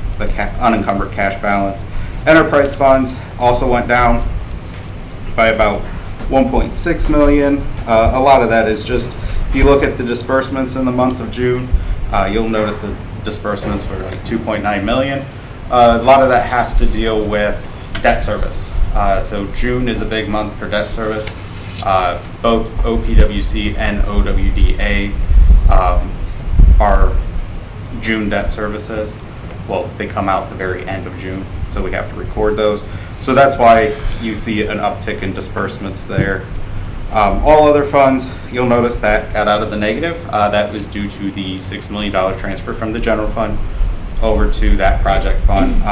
unencumbered cash balance. Enterprise funds also went down by about $1.6 million. A lot of that is just, if you look at the disbursements in the month of June, you'll notice the disbursements were like $2.9 million. A lot of that has to deal with debt service. So June is a big month for debt service. Both OPWC and OWDA are June debt services. Well, they come out the very end of June, so we have to record those. So that's why you see an uptick in disbursements there. All other funds, you'll notice that got out of the negative. That was due to the $6 million transfer from the general fund over to that project fund.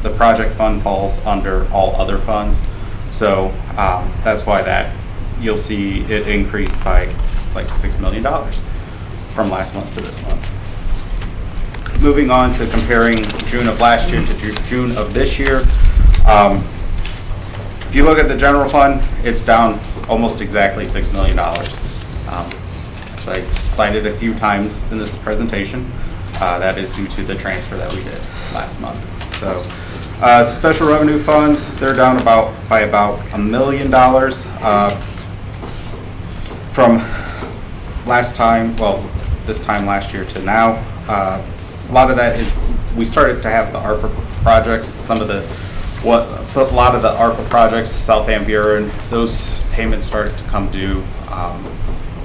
The project fund falls under all other funds. So that's why that you'll see it increased by like $6 million from last month to this month. Moving on to comparing June of last year to June of this year. If you look at the general fund, it's down almost exactly $6 million. which I cited a few times in this presentation. That is due to the transfer that we did last month. So, special revenue funds, they're down by about $1 million from last time, well, this time last year to now. A lot of that is, we started to have the ARPA projects, a lot of the ARPA projects, South Van Buren, those payments started to come due.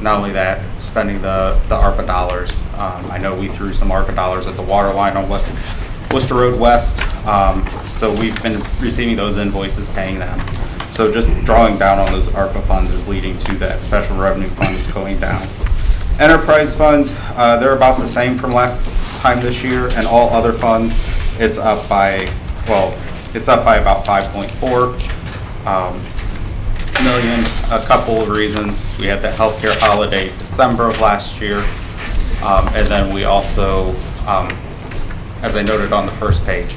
Not only that, spending the ARPA dollars. I know we threw some ARPA dollars at the water line on Worcester Road West, so we've been receiving those invoices, paying them. So just drawing down on those ARPA funds is leading to that special revenue funds going down. Enterprise funds, they're about the same from last time this year, and all other funds, it's up by about 5.4 million. A couple of reasons. We had the healthcare holiday December of last year, and then we also, as I noted on the first page,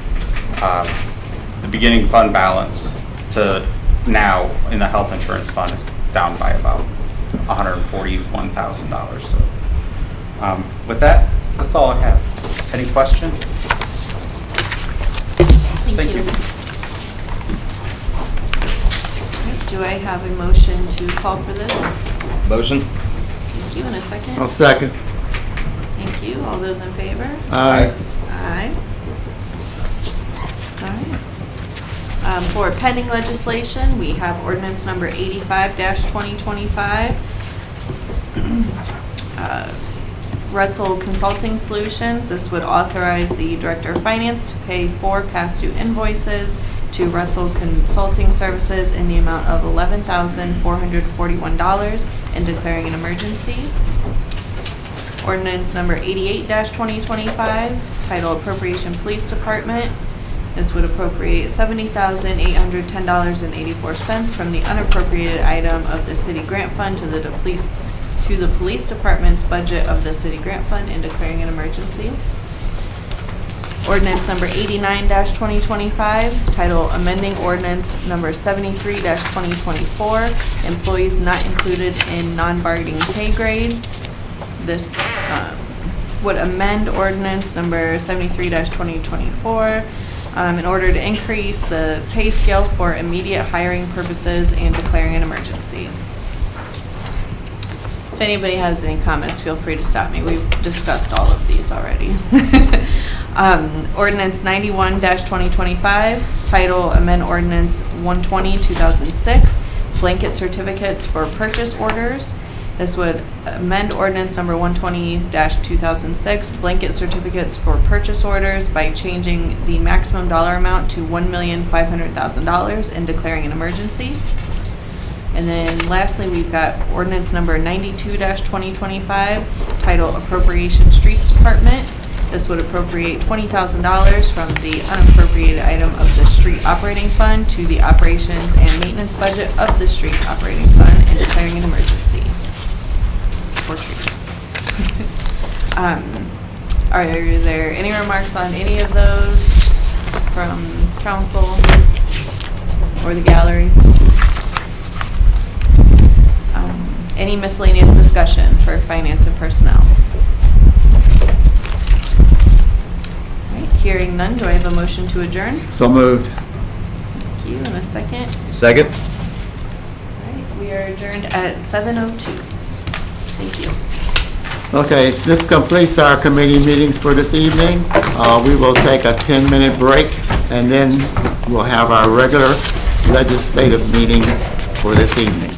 the beginning fund balance to now in the health insurance fund is down by about $141,000. So, with that, that's all I have. Any questions? Thank you. Do I have a motion to call for this? Motion? Thank you. In a second? I'll second. Thank you. All those in favor? Aye. Aye. All right. For pending legislation, we have ordinance number 85-2025. Retzel Consulting Solutions. This would authorize the Director of Finance to pay 4 past due invoices to Retzel Consulting Services in the amount of $11,441 and declaring an emergency. Ordinance number 88-2025, title Appropriation Police Department. This would appropriate $70,810.84 from the unappropriated item of the city grant fund to the police department's budget of the city grant fund and declaring an emergency. Ordinance number 89-2025, title amending ordinance number 73-2024, employees not included in non-bargaining pay grades. This would amend ordinance number 73-2024 in order to increase the pay scale for immediate hiring purposes and declaring an emergency. If anybody has any comments, feel free to stop me. We've discussed all of these already. Ordinance 91-2025, title amend ordinance 120-2006, blanket certificates for purchase orders. This would amend ordinance number 120-2006, blanket certificates for purchase orders by changing the maximum dollar amount to $1,500,000 and declaring an emergency. And then lastly, we've got ordinance number 92-2025, title Appropriation Streets Department. This would appropriate $20,000 from the unappropriated item of the street operating fund to the operations and maintenance budget of the street operating fund and declaring an emergency for trees. Are there any remarks on any of those from council or the gallery? Any miscellaneous discussion for finance and personnel? All right, hearing none, do I have a motion to adjourn? So moved. Thank you. And a second? Second? All right, we are adjourned at 7:02. Thank you. Okay, this completes our committee meetings for this evening. We will take a 10-minute break, and then we'll have our regular legislative meeting for this evening.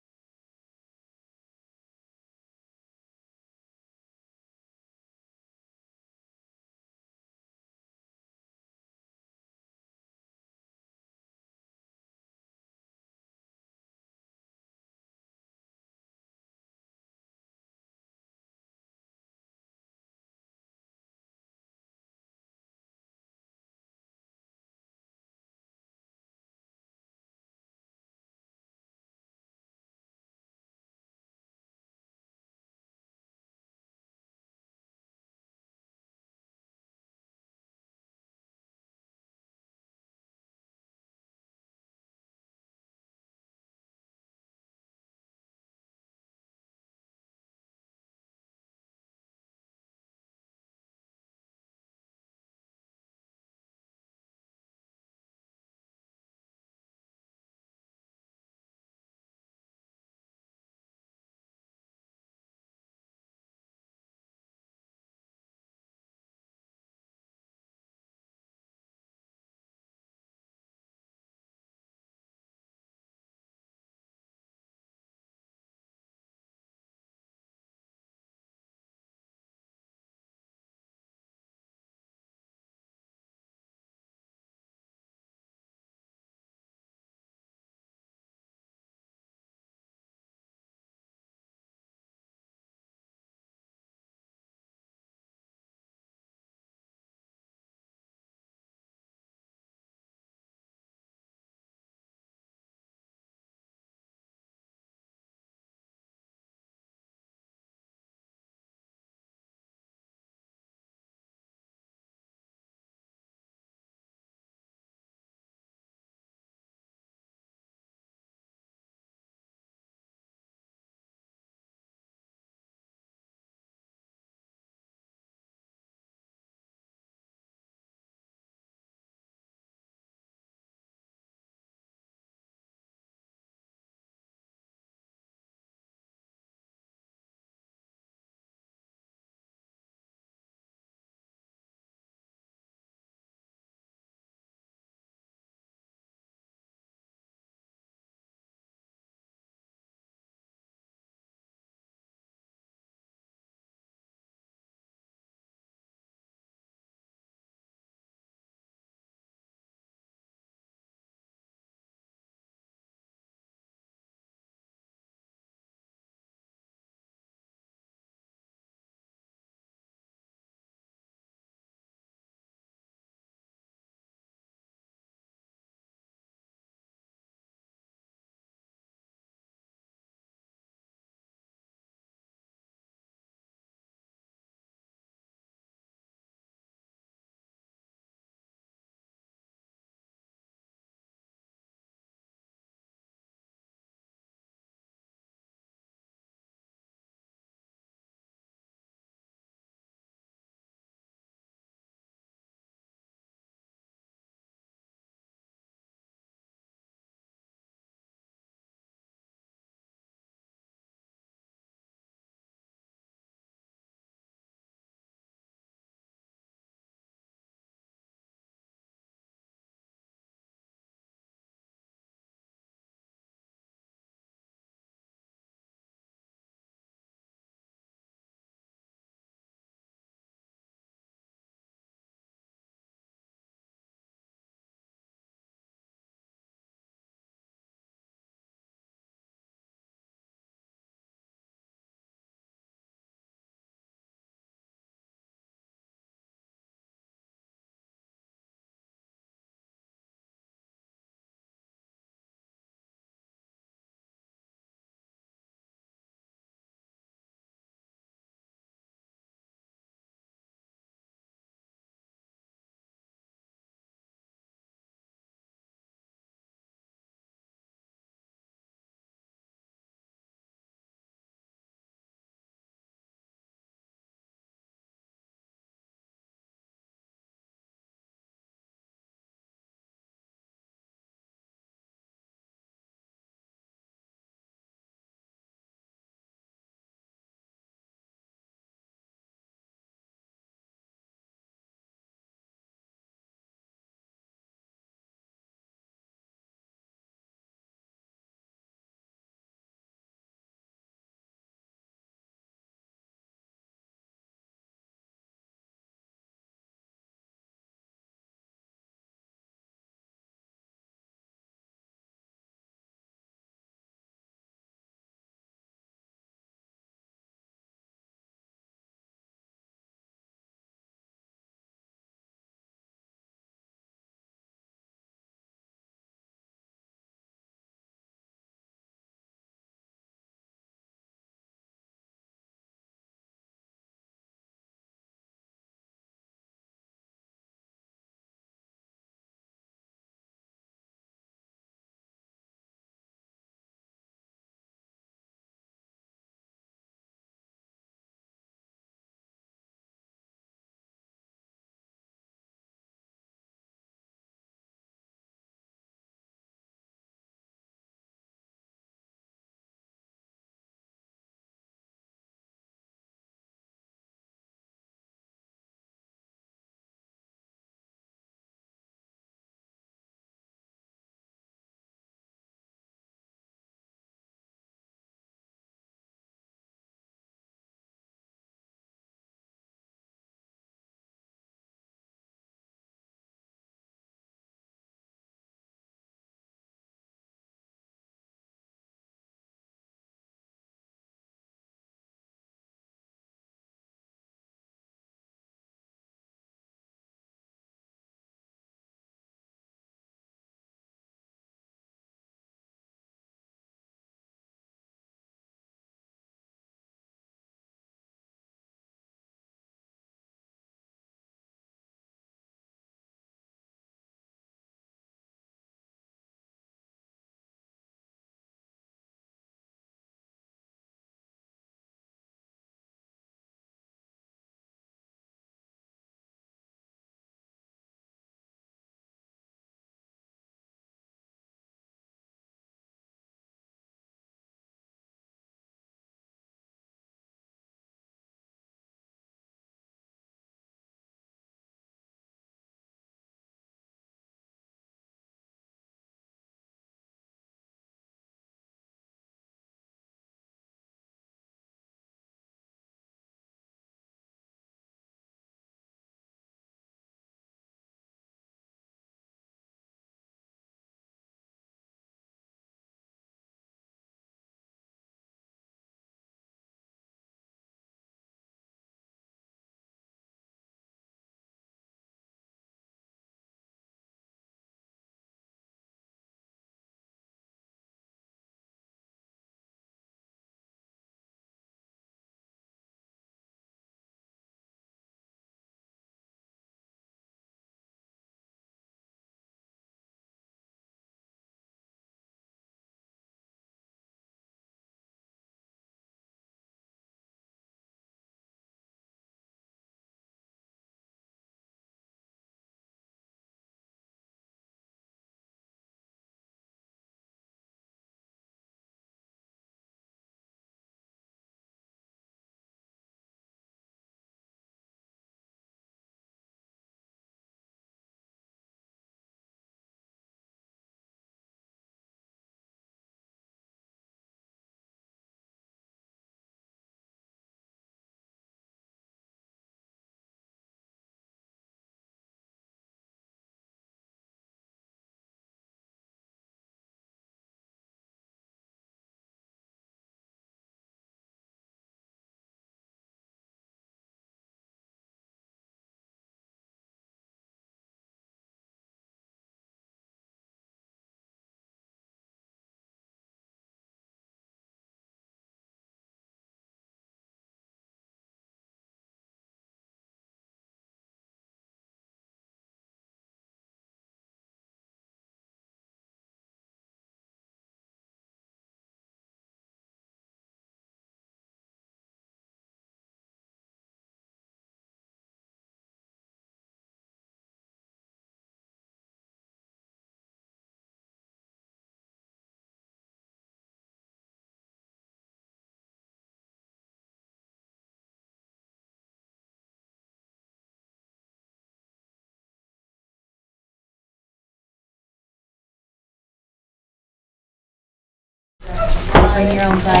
bring your own flag.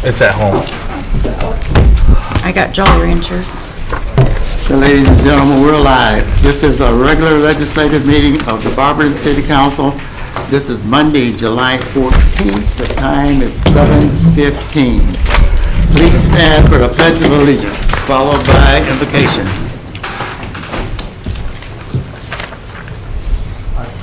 It's at home. I got Jolly Ranchers. So, ladies and gentlemen, we're live. This is a regular legislative meeting of the Barberton City Council. This is Monday, July 14th. The time is 7:15. Please stand for the Pledge of Allegiance, followed by invocation.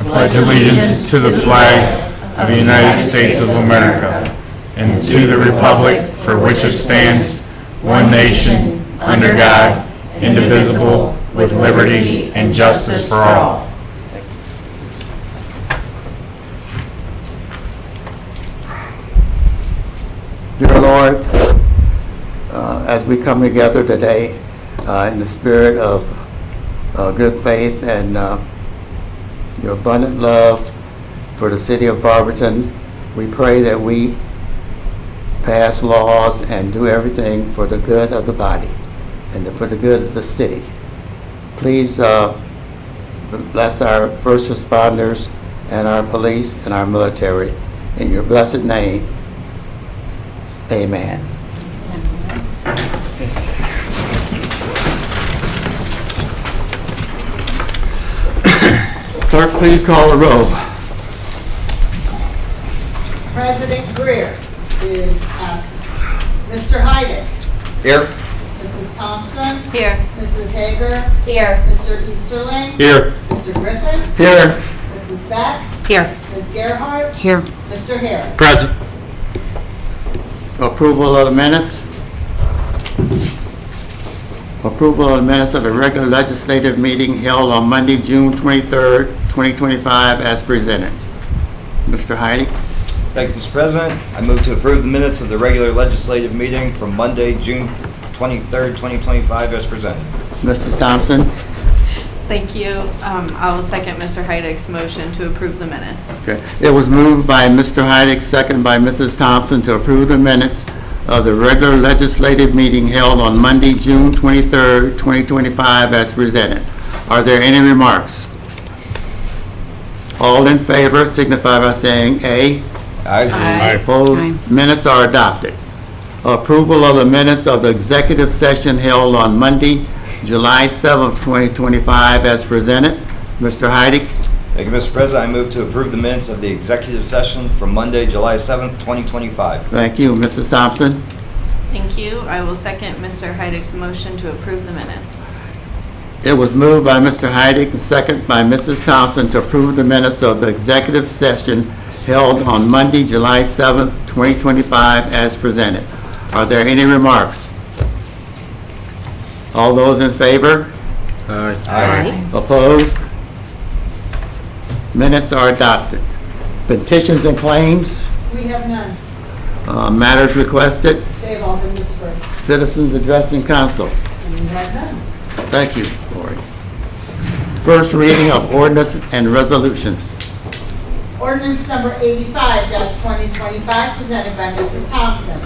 Pledge allegiance to the flag of the United States of America and to the republic for which it stands, one nation, under God, indivisible, with liberty and justice for all. Dear Lord, as we come together today in the spirit of good faith and your abundant love for the city of Barberton, we pray that we pass laws and do everything for the good of the body and for the good of the city. Please bless our first responders and our police and our military. In your blessed name, amen. Clerk, please call the roll. President Greer is absent. Mr. Hyden. Here. Mrs. Thompson. Here. Mrs. Hager. Here. Mr. Easterling. Here. Mr. Griffin. Here. Mrs. Beck. Here. Ms. Gerhart. Here. Mr. Harris. Present. Approval of the minutes. Approval of the minutes of the regular legislative meeting held on Monday, June 23rd, 2025, as presented. Mr. Heidi. Thank you, Mr. President. I move to approve the minutes of the regular legislative meeting from Monday, June 23rd, 2025, as presented. Mrs. Thompson. Thank you. I will second Mr. Heidick's motion to approve the minutes. Okay. It was moved by Mr. Heidick, second by Mrs. Thompson, to approve the minutes of the regular legislative meeting held on Monday, June 23rd, 2025, as presented. Are there any remarks? All in favor signify by saying aye. Aye. Opposed? Minutes are adopted. Approval of the minutes of the executive session held on Monday, July 7th, 2025, as presented. Mr. Heidick. Thank you, Mr. President. I move to approve the minutes of the executive session from Monday, July 7th, 2025. Thank you. Mrs. Thompson. Thank you. I will second Mr. Heidick's motion to approve the minutes. It was moved by Mr. Heidick and second by Mrs. Thompson to approve the minutes of the executive session held on Monday, July 7th, 2025, as presented. Are there any remarks? All those in favor? Aye. Opposed? Minutes are adopted. Petitions and claims, We have none. matters requested, They've all been dispersed. citizens addressing council. And we have none. Thank you, Lori. First reading of ordinance and resolutions. Ordinance number 85-2025, presented by Mrs. Thompson.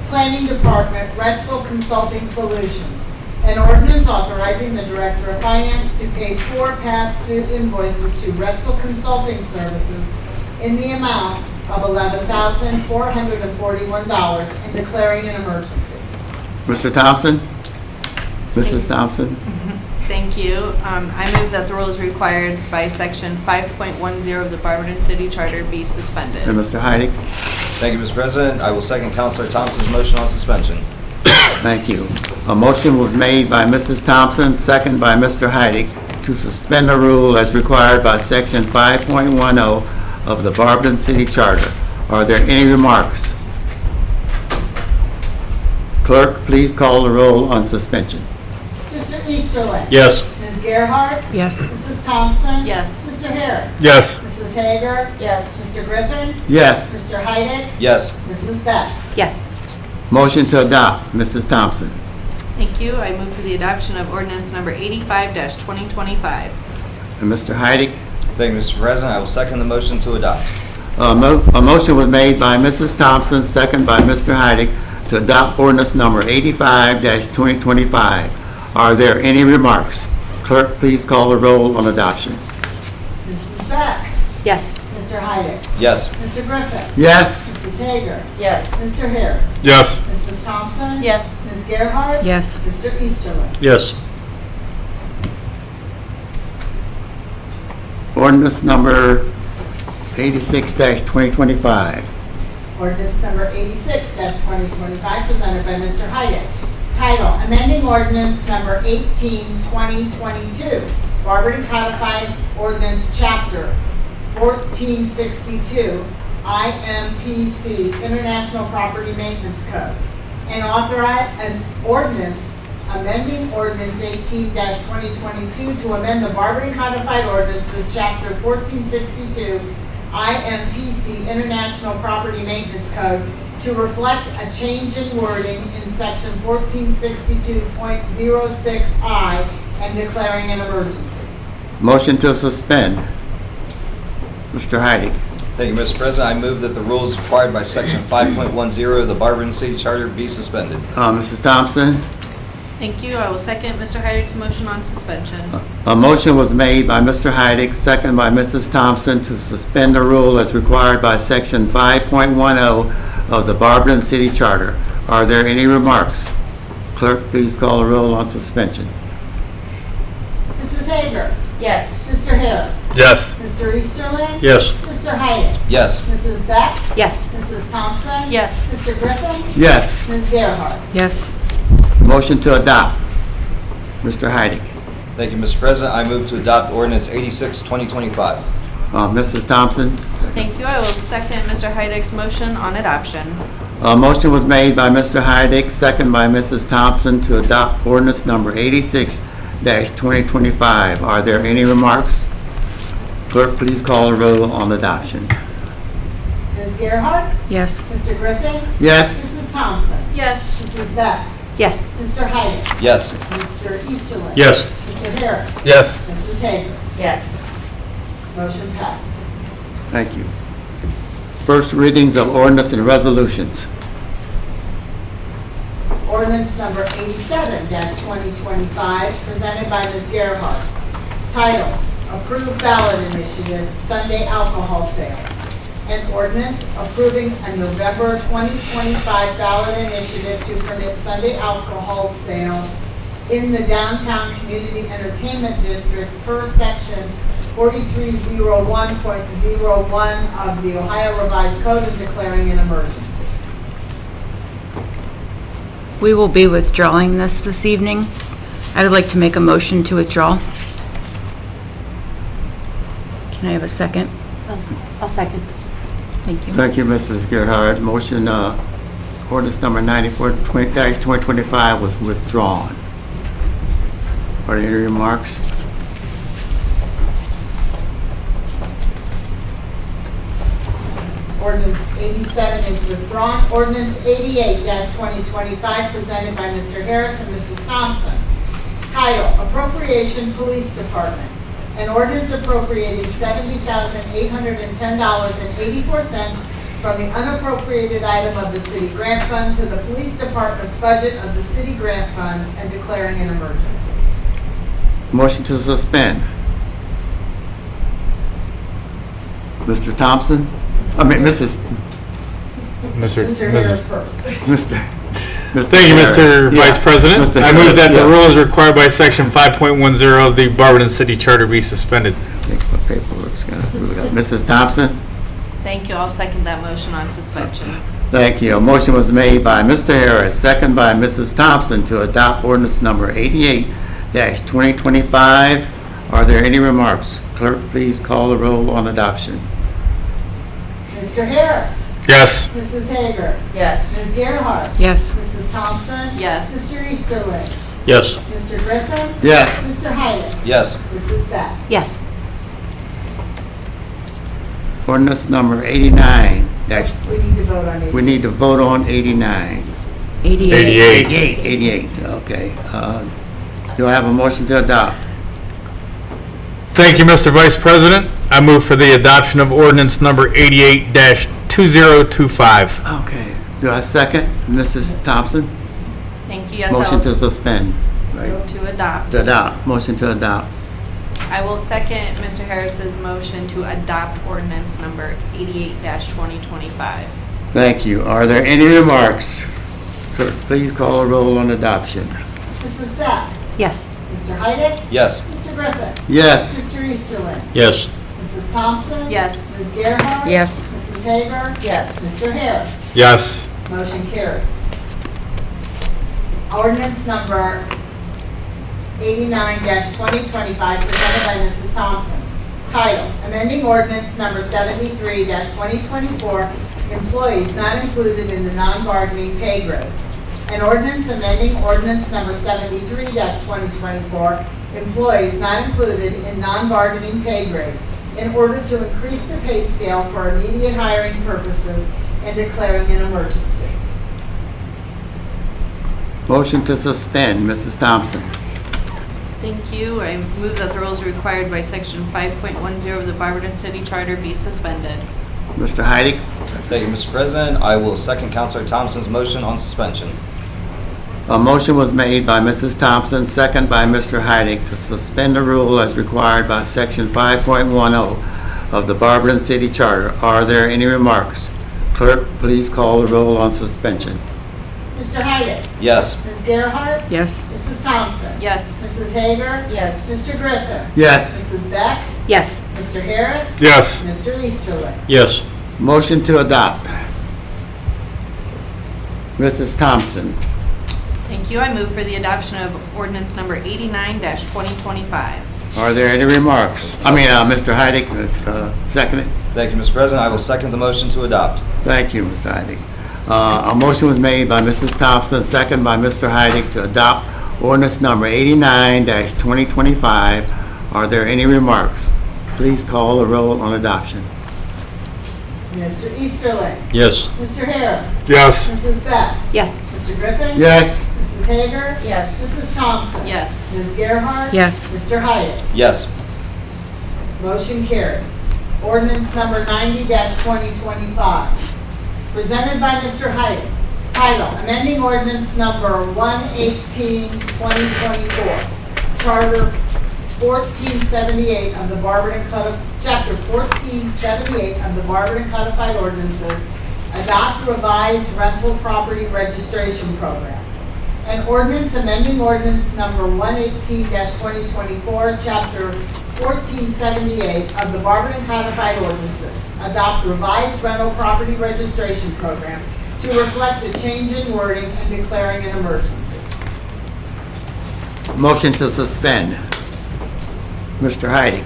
Planning Department, Retzel Consulting Solutions. An ordinance authorizing the Director of Finance to pay 4 past due invoices to Retzel Consulting Services in the amount of $11,441 and declaring an emergency. Mr. Thompson? Mrs. Thompson? Thank you. I move that the rules required by section 5.10 of the Barberton City Charter be suspended. And Mr. Heidick? Thank you, Mr. President. I will second Councilor Thompson's motion on suspension. Thank you. A motion was made by Mrs. Thompson, second by Mr. Heidick, to suspend the rule as required by section 5.10 of the Barberton City Charter. Are there any remarks? Clerk, please call the roll on suspension. Mr. Easterling? Yes. Ms. Gerhart? Yes. Mrs. Thompson? Yes. Mr. Harris? Yes. Mrs. Hager? Yes. Mr. Griffin? Yes. Mr. Heidick? Yes. Mrs. Beck? Yes. Motion to adopt, Mrs. Thompson. Thank you. I move for the adoption of ordinance number 85-2025. And Mr. Heidick? Thank you, Mr. President. I will second the motion to adopt. A motion was made by Mrs. Thompson, second by Mr. Heidick, to adopt ordinance number 85-2025. Are there any remarks? Clerk, please call the roll on adoption. Mrs. Beck? Yes. Mr. Heidick? Yes. Mr. Griffin? Yes. Mrs. Hager? Yes. Mr. Harris? Yes. Mrs. Thompson? Yes. Ms. Gerhart? Yes. Mr. Easterling? Yes. Ordinance number 86-2025. Ordinance number 86-2025, presented by Mr. Heidick. Title, amending ordinance number 18-2022, Barberton Codified Ordinance Chapter 1462, IMPC, International Property Maintenance Code, and authorize an ordinance amending ordinance 18-2022 to amend the Barberton Codified Ordinances, Chapter 1462, IMPC, International Property Maintenance Code, to reflect a change in wording in section 1462.06I and declaring an emergency. Motion to suspend. Mr. Heidick. Thank you, Mr. President. I move that the rules required by section 5.10 of the Barberton City Charter be suspended. Mrs. Thompson. Thank you. I will second Mr. Heidick's motion on suspension. A motion was made by Mr. Heidick, second by Mrs. Thompson, to suspend the rule as required by section 5.10 of the Barberton City Charter. Are there any remarks? Clerk, please call the roll on suspension. Mrs. Hager? Yes. Mr. Harris? Yes. Mr. Easterling? Yes. Mr. Heidick? Yes. Mrs. Beck? Yes. Mrs. Thompson? Yes. Mr. Griffin? Yes. Ms. Gerhart? Yes. Motion to adopt. Mr. Heidick. Thank you, Mr. President. I move to adopt ordinance 86-2025. Mrs. Thompson. Thank you. I will second Mr. Heidick's motion on adoption. A motion was made by Mr. Heidick, second by Mrs. Thompson, to adopt ordinance number 86-2025. Are there any remarks? Clerk, please call the roll on adoption. Ms. Gerhart? Yes. Mr. Griffin? Yes. Mrs. Thompson? Yes. Mrs. Beck? Yes. Mr. Heidick? Yes. Mr. Easterling? Yes. Mr. Harris? Yes. Mrs. Hager? Yes. Motion passes. Thank you. First readings of ordinance and resolutions. Ordinance number 87-2025, presented by Ms. Gerhart. Title, Approved Ballot Initiative, Sunday Alcohol Sales. An ordinance approving a November 2025 ballot initiative to permit Sunday alcohol sales in the downtown community entertainment district per section 4301.01 of the Ohio Revised Code and declaring an emergency. We will be withdrawing this evening. I would like to make a motion to withdraw. Can I have a second? I'll second. Thank you. Thank you, Mrs. Gerhart. Motion, ordinance number 94-2025 was withdrawn. Are there any remarks? Ordinance 87 is withdrawn. Ordinance 88-2025, presented by Mr. Harris and Mrs. Thompson. Title, Appropriation Police Department. An ordinance appropriating $70,810.84 from the unappropriated item of the city grant fund to the police department's budget of the city grant fund and declaring an emergency. Motion to suspend. Mr. Thompson? Mrs. Mr. Mr. Harris first. Mr. Thank you, Mr. Vice President. Mr. I move Harris, that the yeah. rules required by section 5.10 of the Barberton City Charter be suspended. Think what paperwork's gonna do that. Mrs. Thompson? Thank you. I'll second that motion on suspension. Thank you. A motion was made by Mr. Harris, second by Mrs. Thompson, to adopt ordinance number 88-2025. Are there any remarks? Clerk, please call the roll on adoption. Mr. Harris. Yes. Mrs. Hager. Yes. Ms. Gerhart. Yes. Mrs. Thompson. Yes. Mr. Easterling. Yes. Mr. Griffin. Yes. Mr. Heidick. Yes. Mrs. Beck. Yes. Ordinance number 89. We need to vote on it. We need to vote on 89. 88. 88, okay. Do I have a motion to adopt? Thank you, Mr. Vice President. I move for the adoption of ordinance number 88-2025. Okay. Do I second? Mrs. Thompson? Thank you. Yes, Motion I'll to suspend. Right. to adopt. To adopt. Motion to adopt. I will second Mr. Harris's motion to adopt ordinance number 88-2025. Thank you. Are there any remarks? Clerk, please call a roll on adoption. Mrs. Beck? Yes. Mr. Heidick? Yes. Mr. Griffin? Yes. Mr. Easterling? Yes. Mrs. Thompson? Yes. Ms. Gerhart? Yes. Mrs. Hager? Yes. Mr. Harris? Yes. Motion carries. Ordinance number 89-2025, presented by Mrs. Thompson. Title: Amending Ordinance number 73-2024, Employees Not Included in the Non-Bargaining Pay Grades. An ordinance amending ordinance number 73-2024, Employees Not Included in Non-Bargaining Pay Grades, in order to increase the pay scale for immediate hiring purposes and declaring an emergency. Motion to suspend, Mrs. Thompson. Thank you. I move that the rules required by section 5.10 of the Barberton City Charter be suspended. Mr. Heidick? Thank you, Mr. President. I will second Counselor Thompson's motion on suspension. A motion was made by Mrs. Thompson, second by Mr. Heidick, to suspend the rule as required by section 5.10 of the Barberton City Charter. Are there any remarks? Clerk, please call the roll on suspension. Mr. Heidick? Yes. Ms. Gerhart? Yes. Mrs. Thompson? Yes. Mrs. Hager? Yes. Mr. Griffin? Yes. Mrs. Beck? Yes. Mr. Harris? Yes. Mr. Easterling? Yes. Motion to adopt. Mrs. Thompson. Thank you. I move for the adoption of ordinance number 89-2025. Are there any remarks? Mr. Heidick, second it. Thank you, Mr. President. I will second the motion to adopt. Thank you, Mr. Heidick. A motion was made by Mrs. Thompson, second by Mr. Heidick, to adopt ordinance number 89-2025. Are there any remarks? Please call the roll on adoption. Mr. Easterling? Yes. Mr. Harris? Yes. Mrs. Beck? Yes. Mr. Griffin? Yes. Mrs. Hager? Yes. Mrs. Thompson? Yes. Ms. Gerhart? Yes. Mr. Heidick? Yes. Motion carries. Ordinance number 90-2025, presented by Mr. Heidick. Title: Amending Ordinance number 118-2024, Charter 1478 of the Barberton Chapter 1478 of the Barberton Codified Ordinances, adopt revised rental property registration program. An ordinance amending ordinance number 118-2024, Chapter 1478 of the Barberton Codified Ordinances, adopt revised rental property registration program to reflect a change in wording and declaring an emergency. Motion to suspend. Mr. Heidick.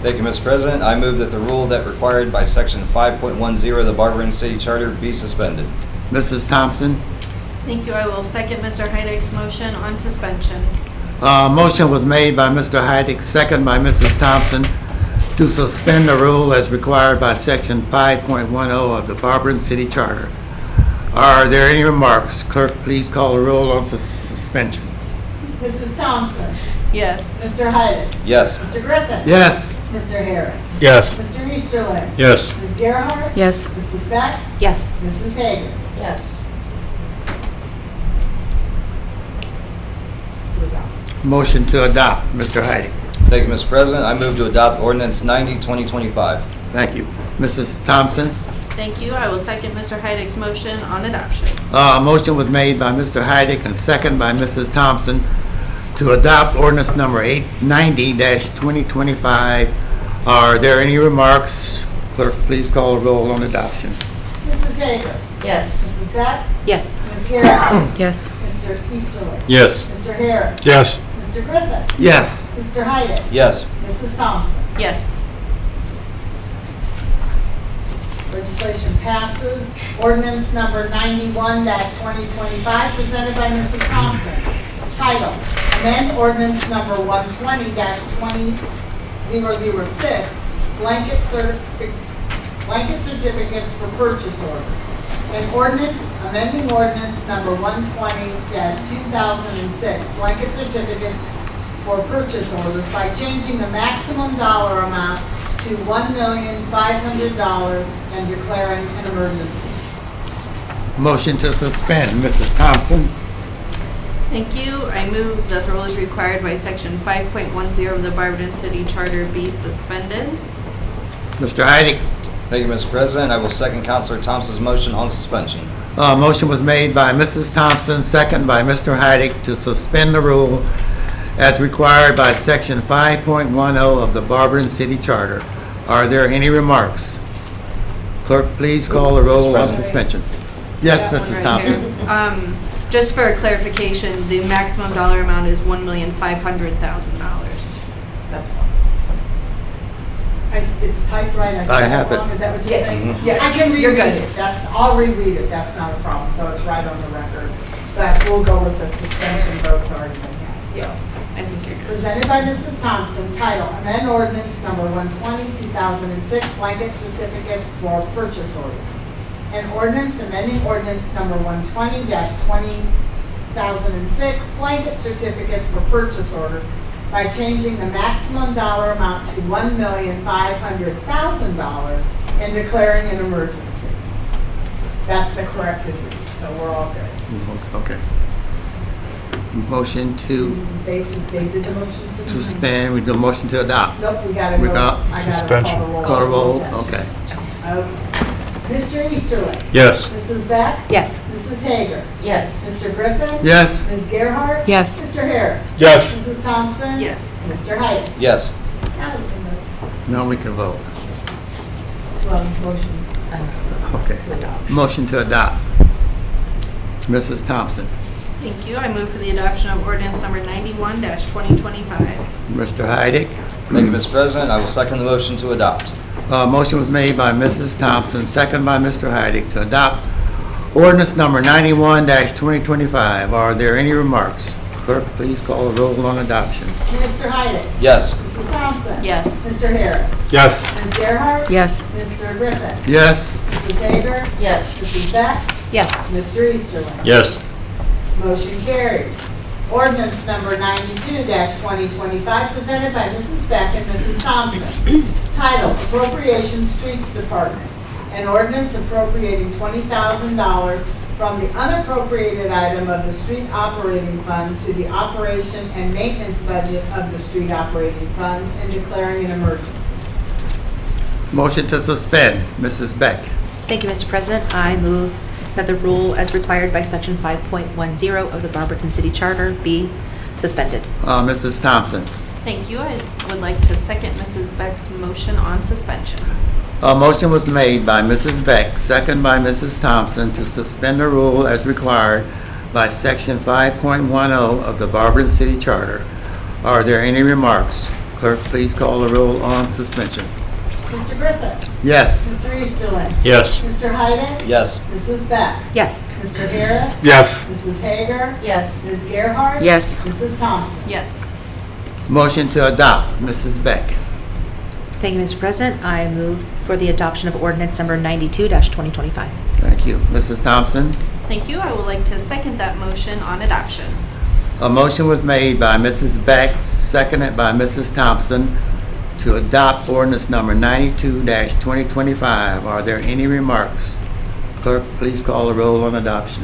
Thank you, Mr. President. I move that the rule that required by section 5.10 of the Barberton City Charter be suspended. Mrs. Thompson. Thank you. I will second Mr. Heidick's motion on suspension. Motion was made by Mr. Heidick, second by Mrs. Thompson, to suspend the rule as required by section 5.10 of the Barberton City Charter. Are there any remarks? Clerk, please call the roll on suspension. Mrs. Thompson? Yes. Mr. Heidick? Yes. Mr. Griffin? Yes. Mr. Harris? Yes. Mr. Easterling? Yes. Ms. Gerhart? Yes. Mrs. Beck? Yes. Mrs. Hager? Yes. To adopt. Motion to adopt. Mr. Heidick. Thank you, Mr. President. I move to adopt ordinance 90-2025. Thank you. Mrs. Thompson. Thank you. I will second Mr. Heidick's motion on adoption. Motion was made by Mr. Heidick and second by Mrs. Thompson to adopt ordinance number 90-2025. Are there any remarks? Clerk, please call the roll on adoption. Mrs. Hager? Yes. Mrs. Beck? Yes. Ms. Gerhart? Yes. Mr. Easterling? Yes. Mr. Harris? Yes. Mr. Griffin? Yes. Mr. Heidick? Yes. Mrs. Thompson? Yes. Legislation passes. Ordinance number 91-2025, presented by Mrs. Thompson. Title: Amend Ordinance number 120-20006, blanket certificates for purchase orders. An ordinance amending ordinance number 120-2006, blanket certificates for purchase orders by changing the maximum dollar amount to $1,500,000 and declaring an emergency. Motion to suspend. Mrs. Thompson. Thank you. I move that the rule is required by section 5.10 of the Barberton City Charter be suspended. Mr. Heidick. Thank you, Mr. President. I will second Counselor Thompson's motion on suspension. Motion was made by Mrs. Thompson, second by Mr. Heidick to suspend the rule as required by section 5.10 of the Barberton City Charter. Are there any remarks? Clerk, please call the roll on suspension. Yes, Mrs. Right Thompson. here. Just for clarification, the maximum dollar amount is $1,500,000. That's It's typed right, I I said have it it. wrong, is that what you're Yes. saying? Yes. I can You're reread good. it, I'll reread it, that's not a problem, so it's right on the record. But we'll go with the suspension vote's already been had, so. I think you're good. Presented by Mrs. Thompson, title, amend ordinance number 120, 2006, blanket certificates for purchase order. An ordinance amending ordinance number 120-2006, blanket certificates for purchase orders by changing the maximum dollar amount to $1,500,000 and declaring an emergency. That's the corrected read, so we're all good. Okay. Motion to They did the motion to suspend, we do a motion to adopt. Nope, we gotta We go. got I gotta suspension. Call the roll, Suspension. okay. Okay. Mr. Easterling? Yes. Mrs. Beck? Yes. Mrs. Hager? Yes. Mr. Griffin? Yes. Ms. Gerhart? Yes. Mr. Harris? Yes. Mrs. Thompson? Yes. Mr. Height? Yes. Now we can vote. Now we can vote. Well, motion. Okay. Motion to adopt. Mrs. Thompson. Thank you. I move for the adoption of ordinance number 91-2025. Mr. Heidick. Thank you, Mr. President. I will second the motion to adopt. Motion was made by Mrs. Thompson, second by Mr. Heidick to adopt ordinance number 91-2025. Are there any remarks? Clerk, please call the roll on adoption. Mr. Height? Yes. Mrs. Thompson? Yes. Mr. Harris? Yes. Ms. Gerhart? Yes. Mr. Griffin? Yes. Mrs. Hager? Yes. Mrs. Beck? Yes. Mr. Easterling? Yes. Motion carries. Ordinance number 92-2025, presented by Mrs. Beck and Mrs. Thompson. Title, Appropriations Streets Department. An ordinance appropriating $20,000 from the unappropriated item of the street operating fund to the operation and maintenance budget of the street operating fund and declaring an emergency. Motion to suspend. Mrs. Beck. Thank you, Mr. President. I move that the rule as required by section 5.10 of the Barberton City Charter be suspended. Mrs. Thompson. Thank you. I would like to second Mrs. Beck's motion on suspension. A motion was made by Mrs. Beck, second by Mrs. Thompson to suspend the rule as required by section 5.10 of the Barberton City Charter. Are there any remarks? Clerk, please call the roll on suspension. Mr. Griffin? Yes. Mr. Easterling? Yes. Mr. Height? Yes. Mrs. Beck? Yes. Mr. Harris? Yes. Mrs. Hager? Yes. Ms. Gerhart? Yes. Mrs. Thompson? Yes. Motion to adopt. Mrs. Beck. Thank you, Mr. President. I move for the adoption of ordinance number 92-2025. Thank you. Mrs. Thompson. Thank you. I would like to second that motion on adoption. A motion was made by Mrs. Beck, seconded by Mrs. Thompson to adopt ordinance number 92-2025. Are there any remarks? Clerk, please call the roll on adoption.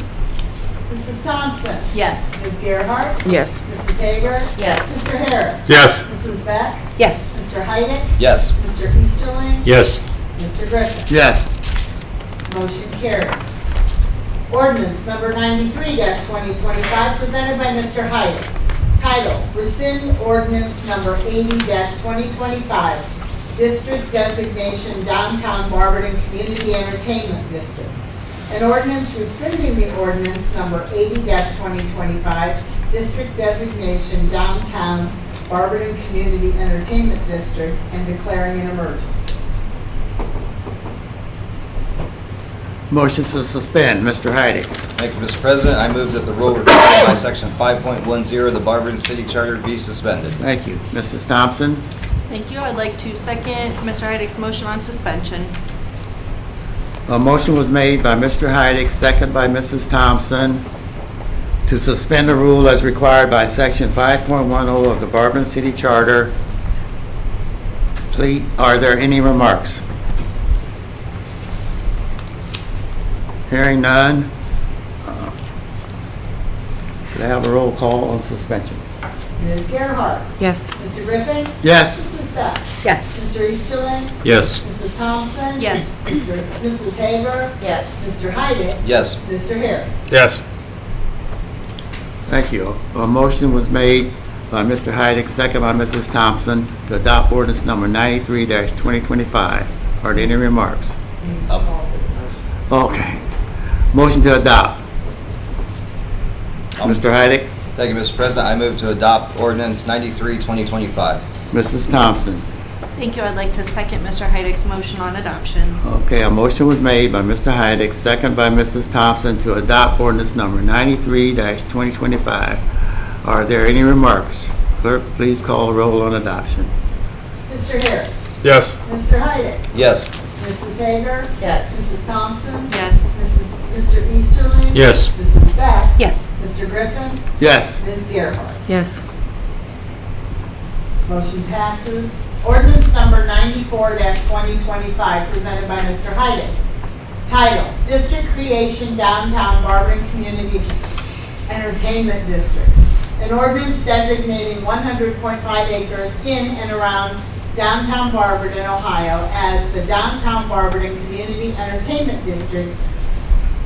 Mrs. Thompson? Yes. Ms. Gerhart? Yes. Mrs. Hager? Yes. Mr. Harris? Yes. Mrs. Beck? Yes. Mr. Height? Yes. Mr. Easterling? Yes. Mr. Griffin? Yes. Motion carries. Ordinance number 93-2025, presented by Mr. Height. Title, rescind ordinance number 80-2025, district designation downtown Barberton Community Entertainment District. An ordinance rescinding the ordinance number 80-2025, district designation downtown Barberton Community Entertainment District and declaring an emergency. Motion to suspend. Mr. Heidick. Thank you, Mr. President. I move that the rule required by section 5.10 of the Barberton City Charter be suspended. Thank you. Mrs. Thompson. Thank you. I'd like to second Mr. Heidick's motion on suspension. A motion was made by Mr. Heidick, second by Mrs. Thompson to suspend the rule as required by section 5.10 of the Barberton City Charter. Please, are there any remarks? Hearing none. Could I have a roll call on suspension? Ms. Gerhart. Yes. Mr. Griffin. Yes. Mrs. Beck. Yes. Mr. Easterling. Yes. Mrs. Thompson. Yes. Mrs. Hager. Yes. Mr. Heidick. Yes. Mr. Harris. Yes. Thank you. A motion was made by Mr. Heidick, second by Mrs. Thompson, to adopt ordinance number 93-2025. Are there any remarks? Okay. Motion to adopt. Mr. Heidick, Thank you, Mr. President. I move to adopt ordinance 93, 2025. Mrs. Thompson. Thank you. I'd like to second Mr. Heidick's motion on adoption. Okay, a motion was made by Mr. Heidick, second by Mrs. Thompson, to adopt ordinance number 93-2025. Are there any remarks? Clerk, please call the roll on adoption. Mr. Harris. Yes. Mr. Heidick. Yes. Mrs. Hager. Yes. Mrs. Thompson. Yes. Mr. Easterling. Yes. Mrs. Beck. Yes. Mr. Griffin. Yes. Ms. Gerhart. Yes. Motion passes. Ordinance number 94-2025, presented by Mr. Heidick. Title, District Creation Downtown Barberton Community Entertainment District. An ordinance designating 100.5 acres in and around downtown Barberton, Ohio as the Downtown Barberton Community Entertainment District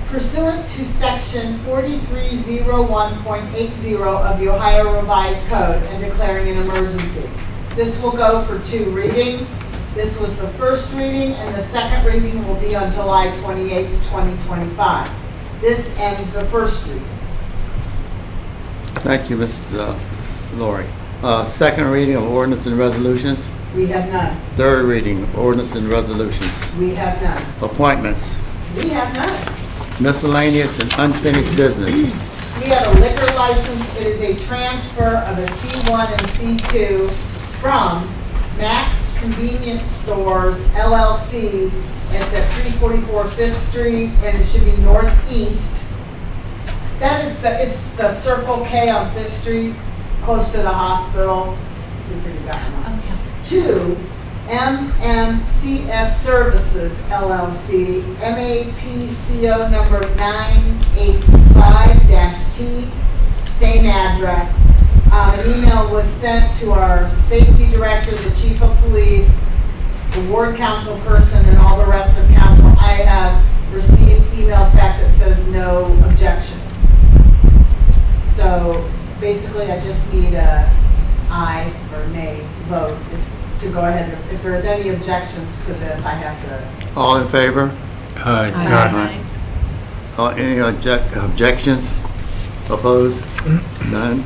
pursuant to section 4301.80 of the Ohio Revised Code and declaring an emergency. This will go for 2 readings. This was the first reading, and the second reading will be on July 28th, 2025. This ends the first readings. Thank you, Ms. Lori. Second reading of ordinance and resolutions. We have none. Third reading of ordinance and resolutions. We have none. Appointments. We have none. Miscellaneous and unfinished business. We have a liquor license. It is a transfer of a C1 and C2 from Max Convenience Stores LLC. It's at 344 Fifth Street, and it should be northeast. That is it's the Circle K on Fifth Street, close to the hospital. We figured that one out. To MMCS Services LLC, MAPCO number 985-T, same address. An email was sent to our safety director, the chief of police, the ward council person, and all the rest of council. I have received emails back that says no objections. So basically, I just need a aye or nay vote to go ahead. If there's any objections to this, I have to. All in favor? Aye. Any objections? Opposed? None?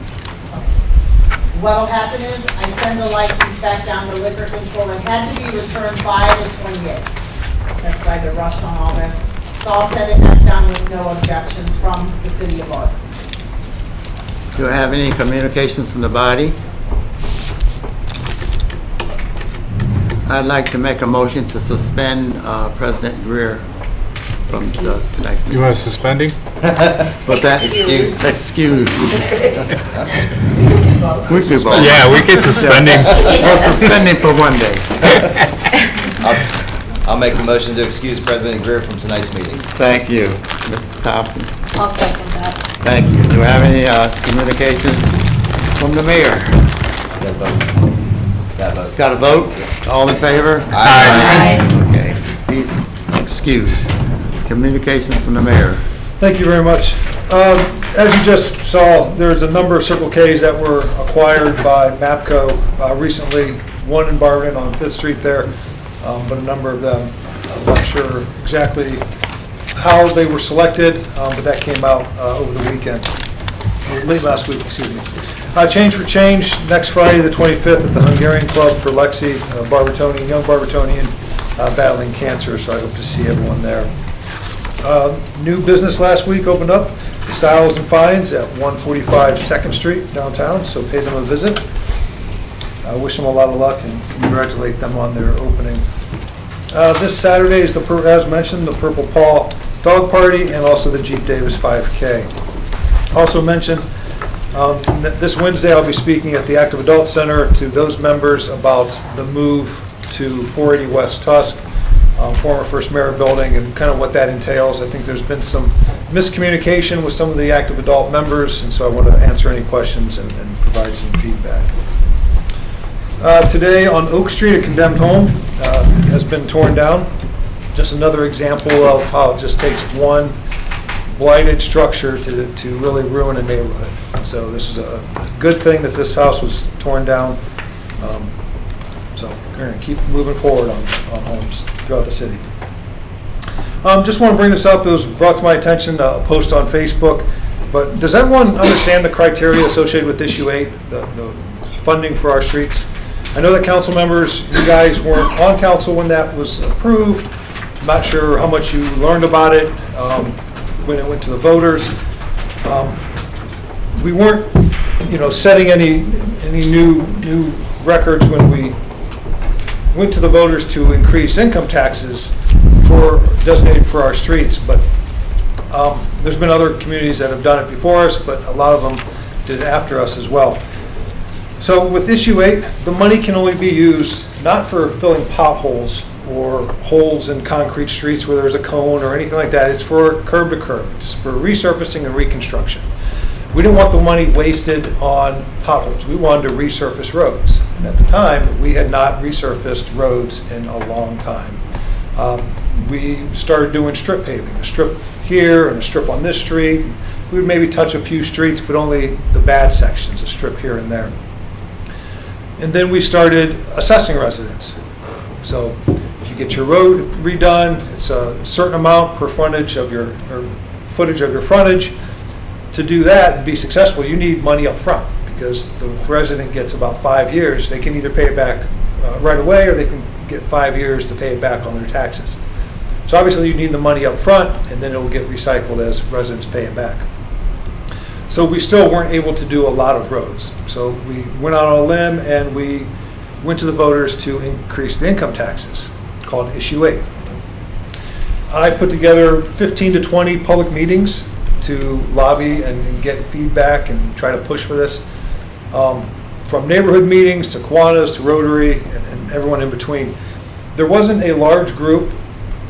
What'll happen is I send the license back down to liquor control. It had to be returned by the 28th. That's why the rush on all this. So I'll send it back down with no objections from the city of Barberton. Do I have any communications from the body? I'd like to make a motion to suspend President Greer from tonight's meeting. You want suspending? What's that? Excuse. Excuse. We could vote. Yeah, we can suspend him. We'll suspend him for one day. I'll make the motion to excuse President Greer from tonight's meeting. Thank you, Mrs. Thompson. I'll second that. Thank you. Do I have any communications from the mayor? Got a vote? All in favor? Aye. Okay, he's excused. Communications from the mayor. Thank you very much. As you just saw, there's a number of Circle Ks that were acquired by MAPCO recently, one in Barberton on Fifth Street there, but a number of them, I'm not sure exactly how they were selected, but that came out over the weekend, or late last week, excuse me. Change for Change, next Friday, the 25th, at the Hungarian Club for Lexi, Barbertonian, young Barbertonian, battling cancer, so I hope to see everyone there. New business last week opened up, Styles and Fines at 145 2nd Street downtown, so pay them a visit. I wish them a lot of luck and congratulate them on their opening. This Saturday is, as mentioned, the Purple Paw Dog Party and also the Jeep Davis 5K. Also mentioned, this Wednesday I'll be speaking at the Active Adult Center to those members about the move to 480 West Tusk. former First Mayor building and kind of what that entails. I think there's been some miscommunication with some of the active adult members, and so I want to answer any questions and provide some feedback. Today on Oak Street, a condemned home has been torn down. Just another example of how it just takes one blighted structure to really ruin a neighborhood. So this is a good thing that this house was torn down. So we're going to keep moving forward on homes throughout the city. Just want to bring this up. It was brought to my attention, a post on Facebook. But does everyone understand the criteria associated with issue 8, the funding for our streets? I know that council members, you guys weren't on council when that was approved. I'm not sure how much you learned about it when it went to the voters. We weren't, setting any new records when we went to the voters to increase income taxes designated for our streets, but there's been other communities that have done it before us, but a lot of them did it after us as well. So with issue 8, the money can only be used not for filling potholes or holes in concrete streets where there's a cone or anything like that. It's for curb to curb. It's for resurfacing and reconstruction. We didn't want the money wasted on potholes. We wanted to resurface roads. And at the time, we had not resurfaced roads in a long time. We started doing strip paving, a strip here and a strip on this street. We would maybe touch a few streets, but only the bad sections, a strip here and there. And then we started assessing residents. So if you get your road redone, it's a certain amount per frontage of your, or footage of your frontage. To do that and be successful, you need money up front, because the resident gets about 5 years. They can either pay it back right away, or they can get 5 years to pay it back on their taxes. So obviously you need the money up front, and then it will get recycled as residents pay it back. So we still weren't able to do a lot of roads. So we went out on a limb and we went to the voters to increase the income taxes, called issue 8. I put together 15 to 20 public meetings to lobby and get feedback and try to push for this. From neighborhood meetings to Kiwanis to Rotary and everyone in between. There wasn't a large group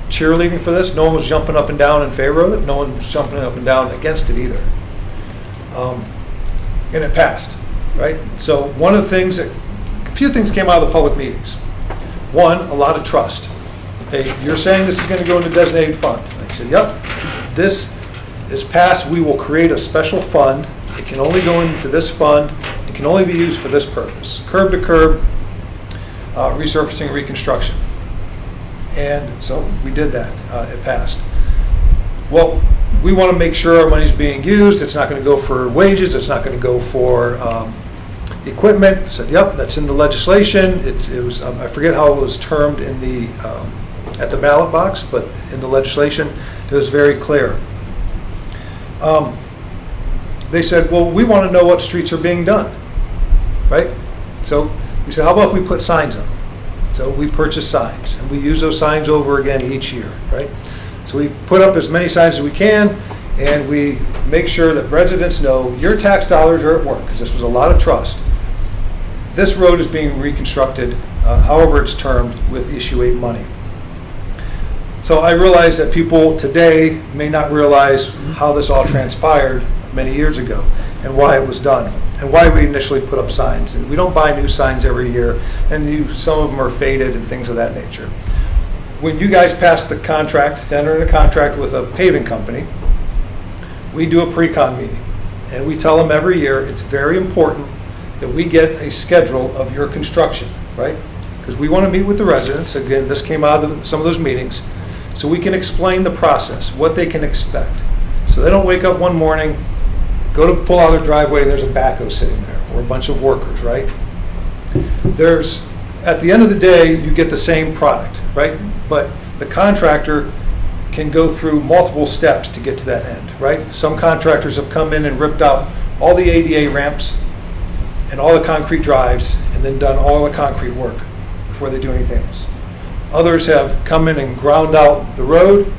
cheerleading for this. No one was jumping up and down in favor of it. No one was jumping up and down against it either. And it passed, right? So one of the things a few things came out of the public meetings. One, a lot of trust. Hey, you're saying this is going to go into designated fund. I said, yep, this is passed. We will create a special fund. It can only go into this fund. It can only be used for this purpose. Curb to curb, resurfacing, reconstruction. And so we did that. It passed. Well, we want to make sure our money's being used. It's not going to go for wages. It's not going to go for equipment. I said, yep, that's in the legislation. It was I forget how it was termed in the at the ballot box, but in the legislation it was very clear. They said, well, we want to know what streets are being done, right? So we said, how about if we put signs up? So we purchase signs, and we use those signs over again each year, right? So we put up as many signs as we can, and we make sure that residents know your tax dollars are at work, because this was a lot of trust. This road is being reconstructed, however it's termed, with issue 8 money. So I realize that people today may not realize how this all transpired many years ago and why it was done and why we initially put up signs. And we don't buy new signs every year, and some of them are faded and things of that nature. When you guys pass the contract, to enter in a contract with a paving company, we do a pre-con meeting. And we tell them every year it's very important that we get a schedule of your construction, right? Because we want to meet with the residents. Again, this came out of some of those meetings. So we can explain the process, what they can expect. So they don't wake up one morning, go to pull out their driveway, and there's a backhoe sitting there, or a bunch of workers, right? At the end of the day, you get the same product, right? But the contractor can go through multiple steps to get to that end, right? Some contractors have come in and ripped out all the ADA ramps and all the concrete drives and then done all the concrete work before they do anything else. Others have come in and ground out the road,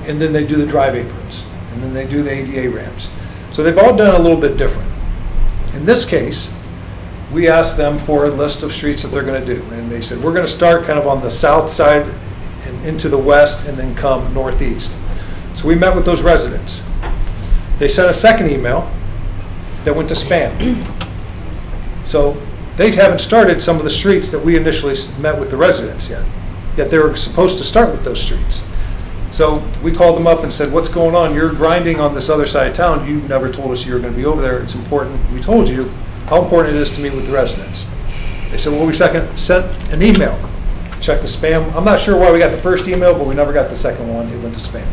and then they do the drive aprons, and then they do the ADA ramps. So they've all done a little bit different. In this case, we asked them for a list of streets that they're going to do, and they said, we're going to start kind of on the south side and into the west and then come northeast. So we met with those residents. They sent a second email that went to spam. So they haven't started some of the streets that we initially met with the residents yet they were supposed to start with those streets. So we called them up and said, what's going on? You're grinding on this other side of town. You never told us you were going to be over there. It's important. We told you how important it is to meet with the residents. They said, well, we sent an email. Check the spam. I'm not sure why we got the first email, but we never got the second one. It went to spam.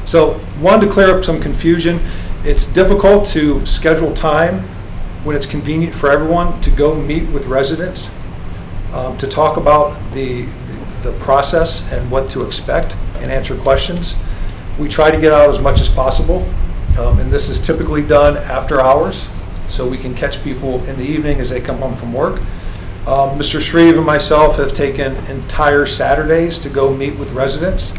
So wanted to clear up some confusion. It's difficult to schedule time when it's convenient for everyone to go meet with residents, to talk about the process and what to expect and answer questions. We try to get out as much as possible, and this is typically done after hours, so we can catch people in the evening as they come home from work. Mr. Shreve and myself have taken entire Saturdays to go meet with residents,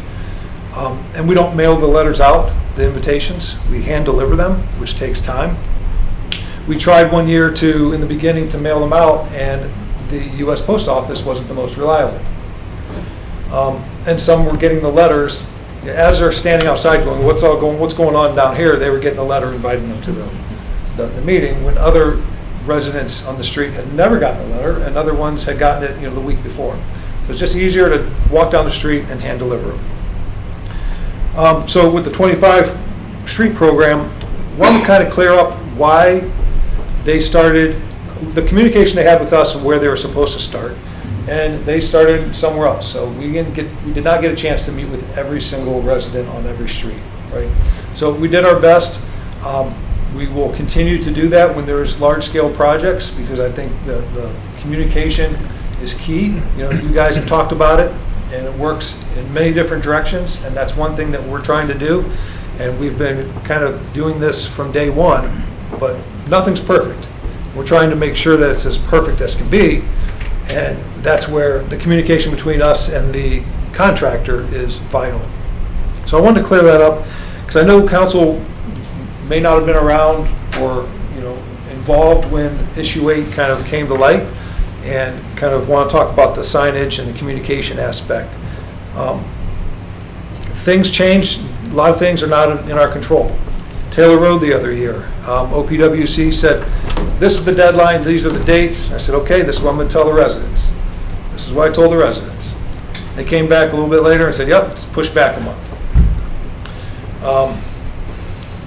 and we don't mail the letters out, the invitations. We hand deliver them, which takes time. We tried one year in the beginning to mail them out, and the U.S. Post Office wasn't the most reliable. And some were getting the letters as they're standing outside going, what's going on down here? They were getting a letter inviting them to the meeting, when other residents on the street had never gotten a letter, and other ones had gotten it the week before. So it's just easier to walk down the street and hand deliver them. So with the 25 street program, wanted to kind of clear up why they started, the communication they had with us and where they were supposed to start, and they started somewhere else. So we did not get a chance to meet with every single resident on every street, right? So we did our best. We will continue to do that when there's large-scale projects, because I think the communication is key. You guys have talked about it, and it works in many different directions, and that's one thing that we're trying to do. And we've been kind of doing this from day one, but nothing's perfect. We're trying to make sure that it's as perfect as can be, and that's where the communication between us and the contractor is vital. So I wanted to clear that up, because I know council may not have been around or involved when issue 8 kind of came to light, and kind of want to talk about the signage and the communication aspect. Things change. A lot of things are not in our control. Taylor Road the other year, OPWC said, this is the deadline, these are the dates. I said, okay, this is what I'm going to tell the residents. This is what I told the residents. They came back a little bit later and said, yep, it's pushed back a month.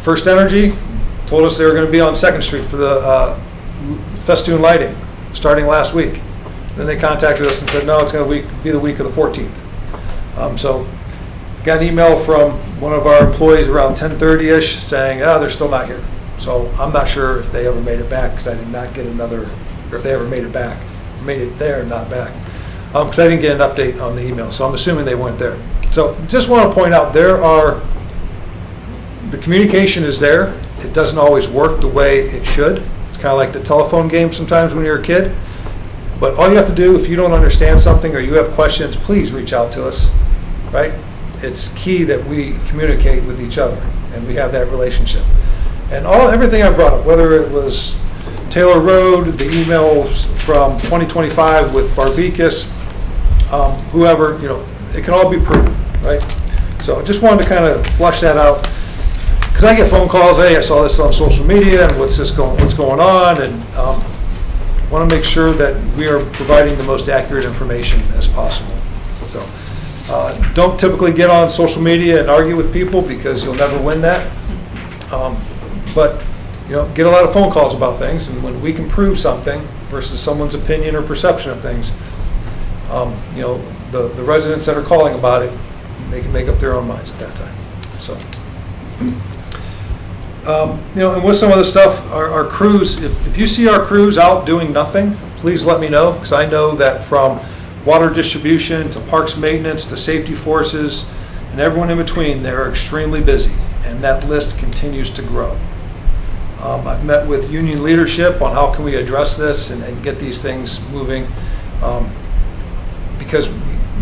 First Energy told us they were going to be on 2nd Street for the festoon lighting starting last week. Then they contacted us and said, no, it's going to be the week of the 14th. So got an email from one of our employees around 10:30-ish saying, they're still not here. So I'm not sure if they ever made it back, because I did not get another, or if they ever made it back. Made it there, not back. Because I didn't get an update on the email, so I'm assuming they weren't there. So just want to point out, the communication is there. It doesn't always work the way it should. It's kind of like the telephone game sometimes when you're a kid. But all you have to do, if you don't understand something or you have questions, please reach out to us, right? It's key that we communicate with each other and we have that relationship. And everything I brought up, whether it was Taylor Road, the emails from 2025 with Barbicus, whoever, it can all be proven, right? So I just wanted to kind of flush that out, because I get phone calls, hey, I saw this on social media, and what's going on, and want to make sure that we are providing the most accurate information as possible. So don't typically get on social media and argue with people, because you'll never win that. But get a lot of phone calls about things, and when we can prove something versus someone's opinion or perception of things, the residents that are calling about it, they can make up their own minds at that time. So, and with some of the stuff, our crews, if you see our crews out doing nothing, please let me know, because I know that from water distribution to parks maintenance to safety forces and everyone in between, they're extremely busy, and that list continues to grow. I've met with union leadership on how can we address this and get these things moving, because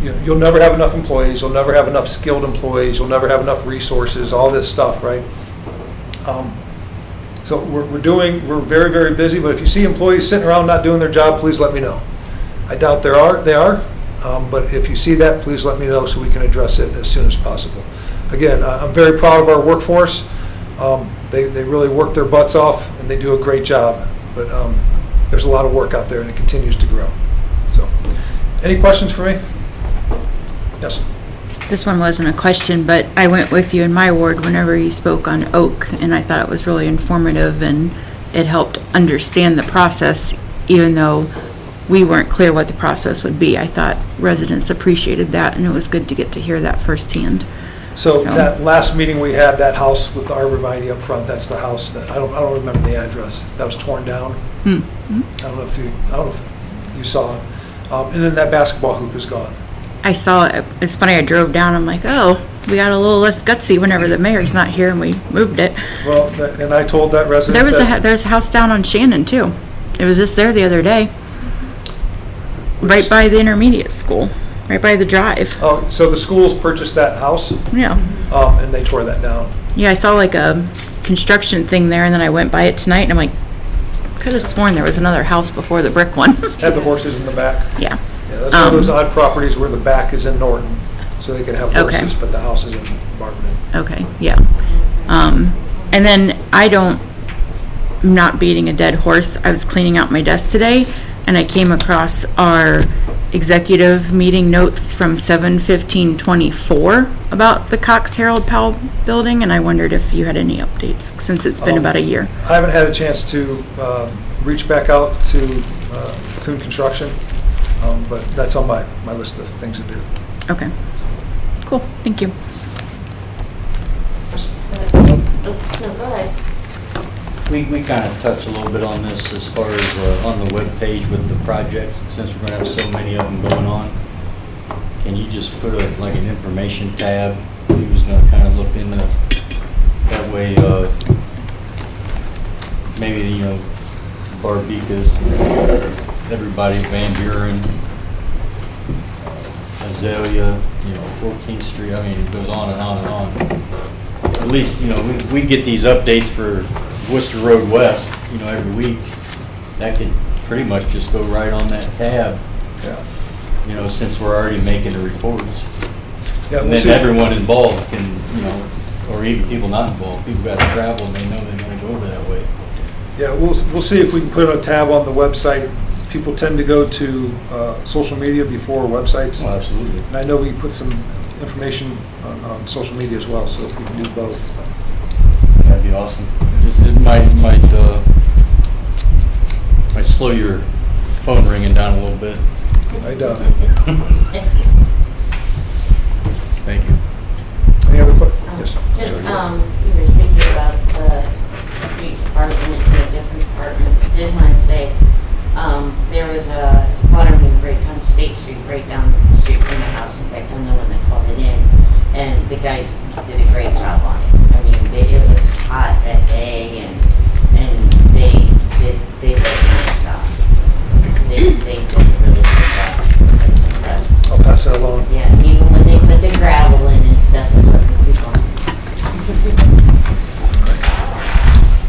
you'll never have enough employees, you'll never have enough skilled employees, you'll never have enough resources, all this stuff, right? So we're very, very busy, but if you see employees sitting around not doing their job, please let me know. I doubt they are. but if you see that, please let me know so we can address it as soon as possible. Again, I'm very proud of our workforce. They really work their butts off, and they do a great job, but there's a lot of work out there, and it continues to grow. So, any questions for me? Yes. This one wasn't a question, but I went with you in my ward whenever you spoke on Oak, and I thought it was really informative, and it helped understand the process, even though we weren't clear what the process would be. I thought residents appreciated that, and it was good to get to hear that firsthand. So that last meeting we had, that house with the arborvitae up front, that's the house that, I don't remember the address, that was torn down. Mm-hmm. I don't know if you saw it. And then that basketball hoop is gone. I saw it. It's funny, I drove down, I'm like, oh, we got a little less gutsy whenever the mayor's not here, and we moved it. Well, and I told that resident There's a house down on Shannon, too. It was just there the other day. Right by the intermediate school, right by the drive. Oh, so the schools purchased that house? Yeah. And they tore that down. Yeah, I saw like a construction thing there, and then I went by it tonight, and I'm like, could have sworn there was another house before the brick one. Had the horses in the back? Yeah. Yeah, that's one of those odd properties where the back is in Norton, so they could have horses, but the house is in Barberton. Okay, yeah. And then I'm not beating a dead horse. I was cleaning out my desk today, and I came across our executive meeting notes from 7/15/24 about the Cox Harold Powell building, and I wondered if you had any updates since it's been about a year. I haven't had a chance to reach back out to Kuhn Construction, but that's on my list of things to do. Okay. Cool, thank you. No, go ahead. We kind of touched a little bit on this as far as on the web page with the projects, since we're going to have so many of them going on. Can you just put like an information tab? We was going to kind of look into that way. Maybe Barbicas, everybody, Van Buren, Azalea, 14th Street. I mean, it goes on and on and on. At least we get these updates for Worcester Road West, every week. That could pretty much just go right on that tab. Yeah. Since we're already making the reports. Yeah, And then everyone involved can, or even people not involved, people got to travel and they know they're going to go over that way. Yeah, we'll see if we can put a tab on the website. People tend to go to social media before websites. Oh, absolutely. And I know we put some information on social media as well, so if we can do both. That'd be awesome. It might slow your phone ringing down a little bit. I doubt it. Thank you. Any other questions? Yes. Just, you were speaking about the street department and the different departments. I did want to say, there was a water main break on State Street, right down the street from the house. In fact, I'm the one that called it in, and the guys did a great job on it. I mean, it was hot that day, and they did a nice job. They did a really good job. I was impressed. I'll pass that along. Yeah, even when they put the gravel in and stuff, it wasn't too long.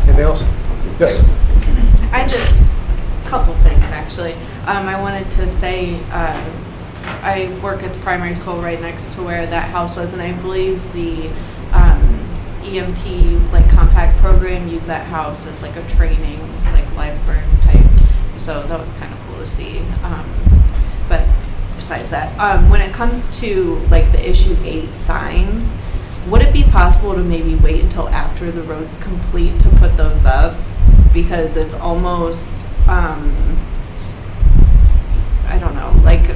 Anything else? Yes. I just, a couple things actually. I wanted to say, I work at the primary school right next to where that house was, and I believe the EMT compact program used that house as a training, live burn type. So that was kind of cool to see. But besides that, when it comes to the issue 8 signs, would it be possible to maybe wait until after the road's complete to put those up? Because it's almost, I don't know,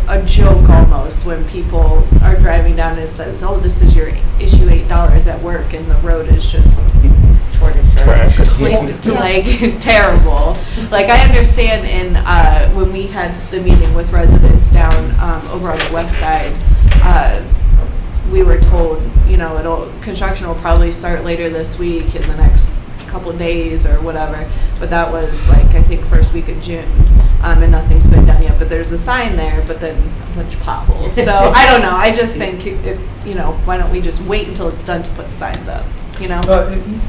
a joke almost when people are driving down and it says, oh, this is your issue $8 at work, and the road is just terrible. I understand when we had the meeting with residents down over on the west side, we were told, construction will probably start later this week, in the next couple of days or whatever, but that was I think first week of June, and nothing's been done yet, but there's a sign there, but then a bunch of potholes. So I don't know, I just think why don't we just wait until it's done to put the signs up,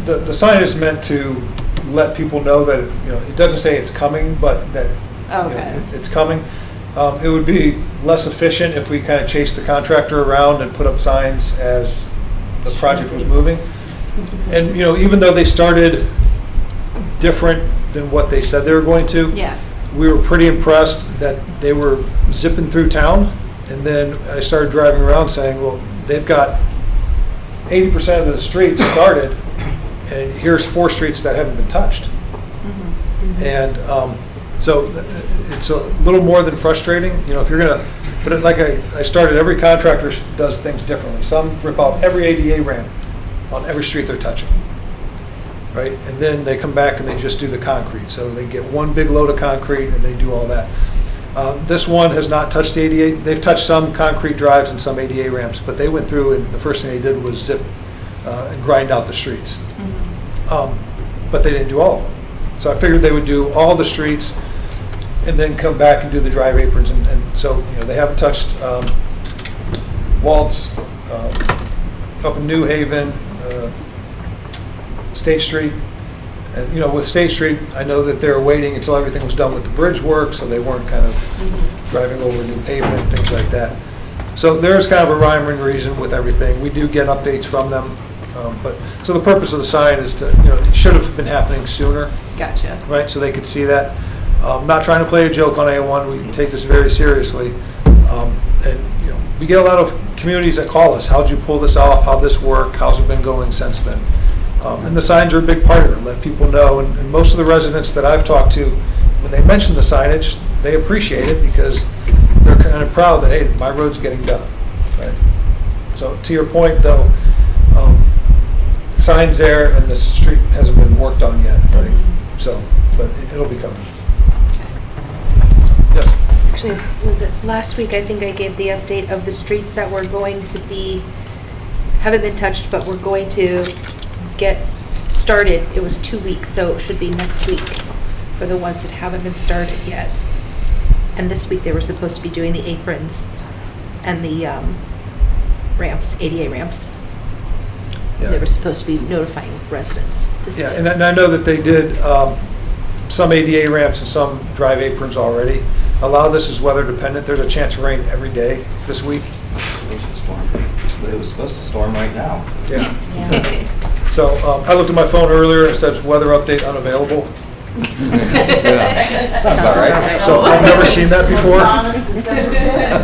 The sign is meant to let people know that it doesn't say it's coming, but that it's coming. It would be less efficient if we kind of chased the contractor around and put up signs as the project was moving. And, you know, even though they started different than what they said they were going to, Yeah. we were pretty impressed that they were zipping through town. And then I started driving around saying, well, they've got 80% of the streets started, and here's 4 streets that haven't been touched. And so it's a little more than frustrating, you know, if you're gonna, but like I started, every contractor does things differently. Some rip out every ADA ramp on every street they're touching, right? And then they come back and they just do the concrete. So they get one big load of concrete and they do all that. This one has not touched the ADA. They've touched some concrete drives and some ADA ramps, but they went through and the first thing they did was zip and grind out the streets. But they didn't do all of them. So I figured they would do all the streets and then come back and do the drive aprons. And so, you know, they haven't touched Waltz, up in New Haven, State Street. And, you know, with State Street, I know that they're waiting until everything was done with the bridge work, so they weren't kind of driving over new pavement and things like that. So there's kind of a rhyme and reason with everything. We do get updates from them. So the purpose of the sign is to, you know, it should have been happening sooner, Gotcha. right, so they could see that. Not trying to play a joke on anyone, we take this very seriously. And, you know, we get a lot of communities that call us, how'd you pull this off, how'd this work, how's it been going since then? And the signs are a big part of it, let people know. And most of the residents that I've talked to, when they mention the signage, they appreciate it because they're kind of proud that, hey, my road's getting done, right? So to your point, though, signs there and the street hasn't been worked on yet, right? So, but it'll be coming. Yes? Actually, was it last week, I think I gave the update of the streets that were going to be, haven't been touched, but we're going to get started. It was 2 weeks, so it should be next week for the ones that haven't been started yet. And this week, they were supposed to be doing the aprons and the ramps, ADA ramps. Yeah. They were supposed to be notifying residents this Yeah, week. and I know that they did some ADA ramps and some drive aprons already. A lot of this is weather dependent. There's a chance of rain every day this week. It was supposed to storm right now. Yeah. So I looked at my phone earlier and it says weather update unavailable. Sounds about right. So I've never seen that before.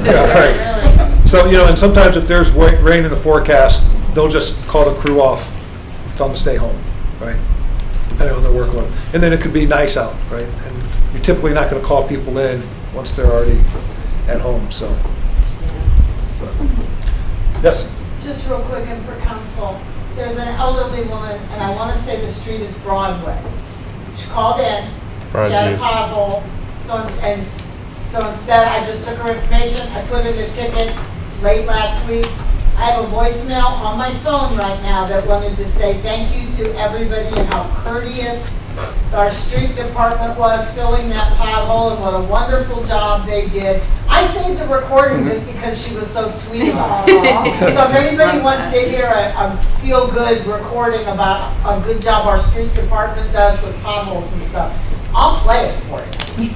Yeah, right. So, you know, and sometimes if there's rain in the forecast, they'll just call the crew off, tell them to stay home, right? Depending on their workload. And then it could be nice out, right? And you're typically not going to call people in once they're already at home, so. But, yes? Just real quick and for council, there's an elderly woman, and I want to say the street is Broadway. She called in, she had a pothole, so instead I just took her information, I put in a ticket late last week. I have a voicemail on my phone right now that wanted to say thank you to everybody and how courteous our street department was filling that pothole and what a wonderful job they did. I saved the recording just because she was so sweet about it. So if anybody wants to hear a feel-good recording about a good job our street department does with potholes and stuff, I'll play it for you.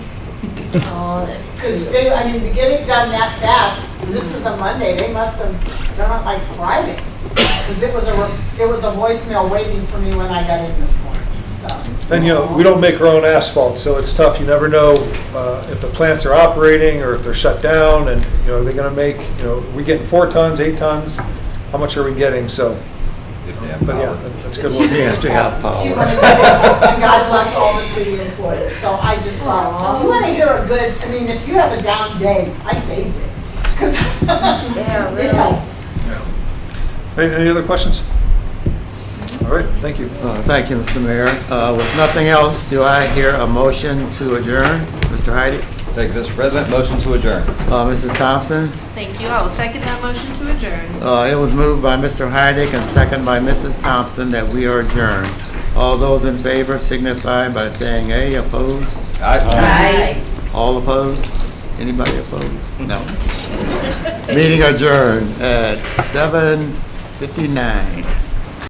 Oh, that's Because they, I mean, to get it done that fast, this is a Monday, they must have done it like Friday. Because it was a voicemail waiting for me when I got in this morning, so. And, you know, we don't make our own asphalt, so it's tough. You never know if the plants are operating or if they're shut down, and, you know, are they going to make, you know, are we getting 4 tons, 8 tons? How much are we getting? So, If they have but yeah, power. that's a good one. Yes, they have She power. wanted to say, and God bless all the city employees. So I just thought, if you want to hear a good, I mean, if you have a down day, I saved it. Because Yeah, it really. helps. Any other questions? All right, thank you. Thank you, Mr. Mayor. With nothing else, do I hear a motion to adjourn? Mr. Heidi? Thank you, Mr. President. Motion to adjourn. Mrs. Thompson? Thank you. I will second that motion to adjourn. It was moved by Mr. Heidick and second by Mrs. Thompson that we are adjourned. All those in favor signify by saying aye. Opposed? Aye. All opposed? Anybody opposed? No. Meeting adjourned at 7:59.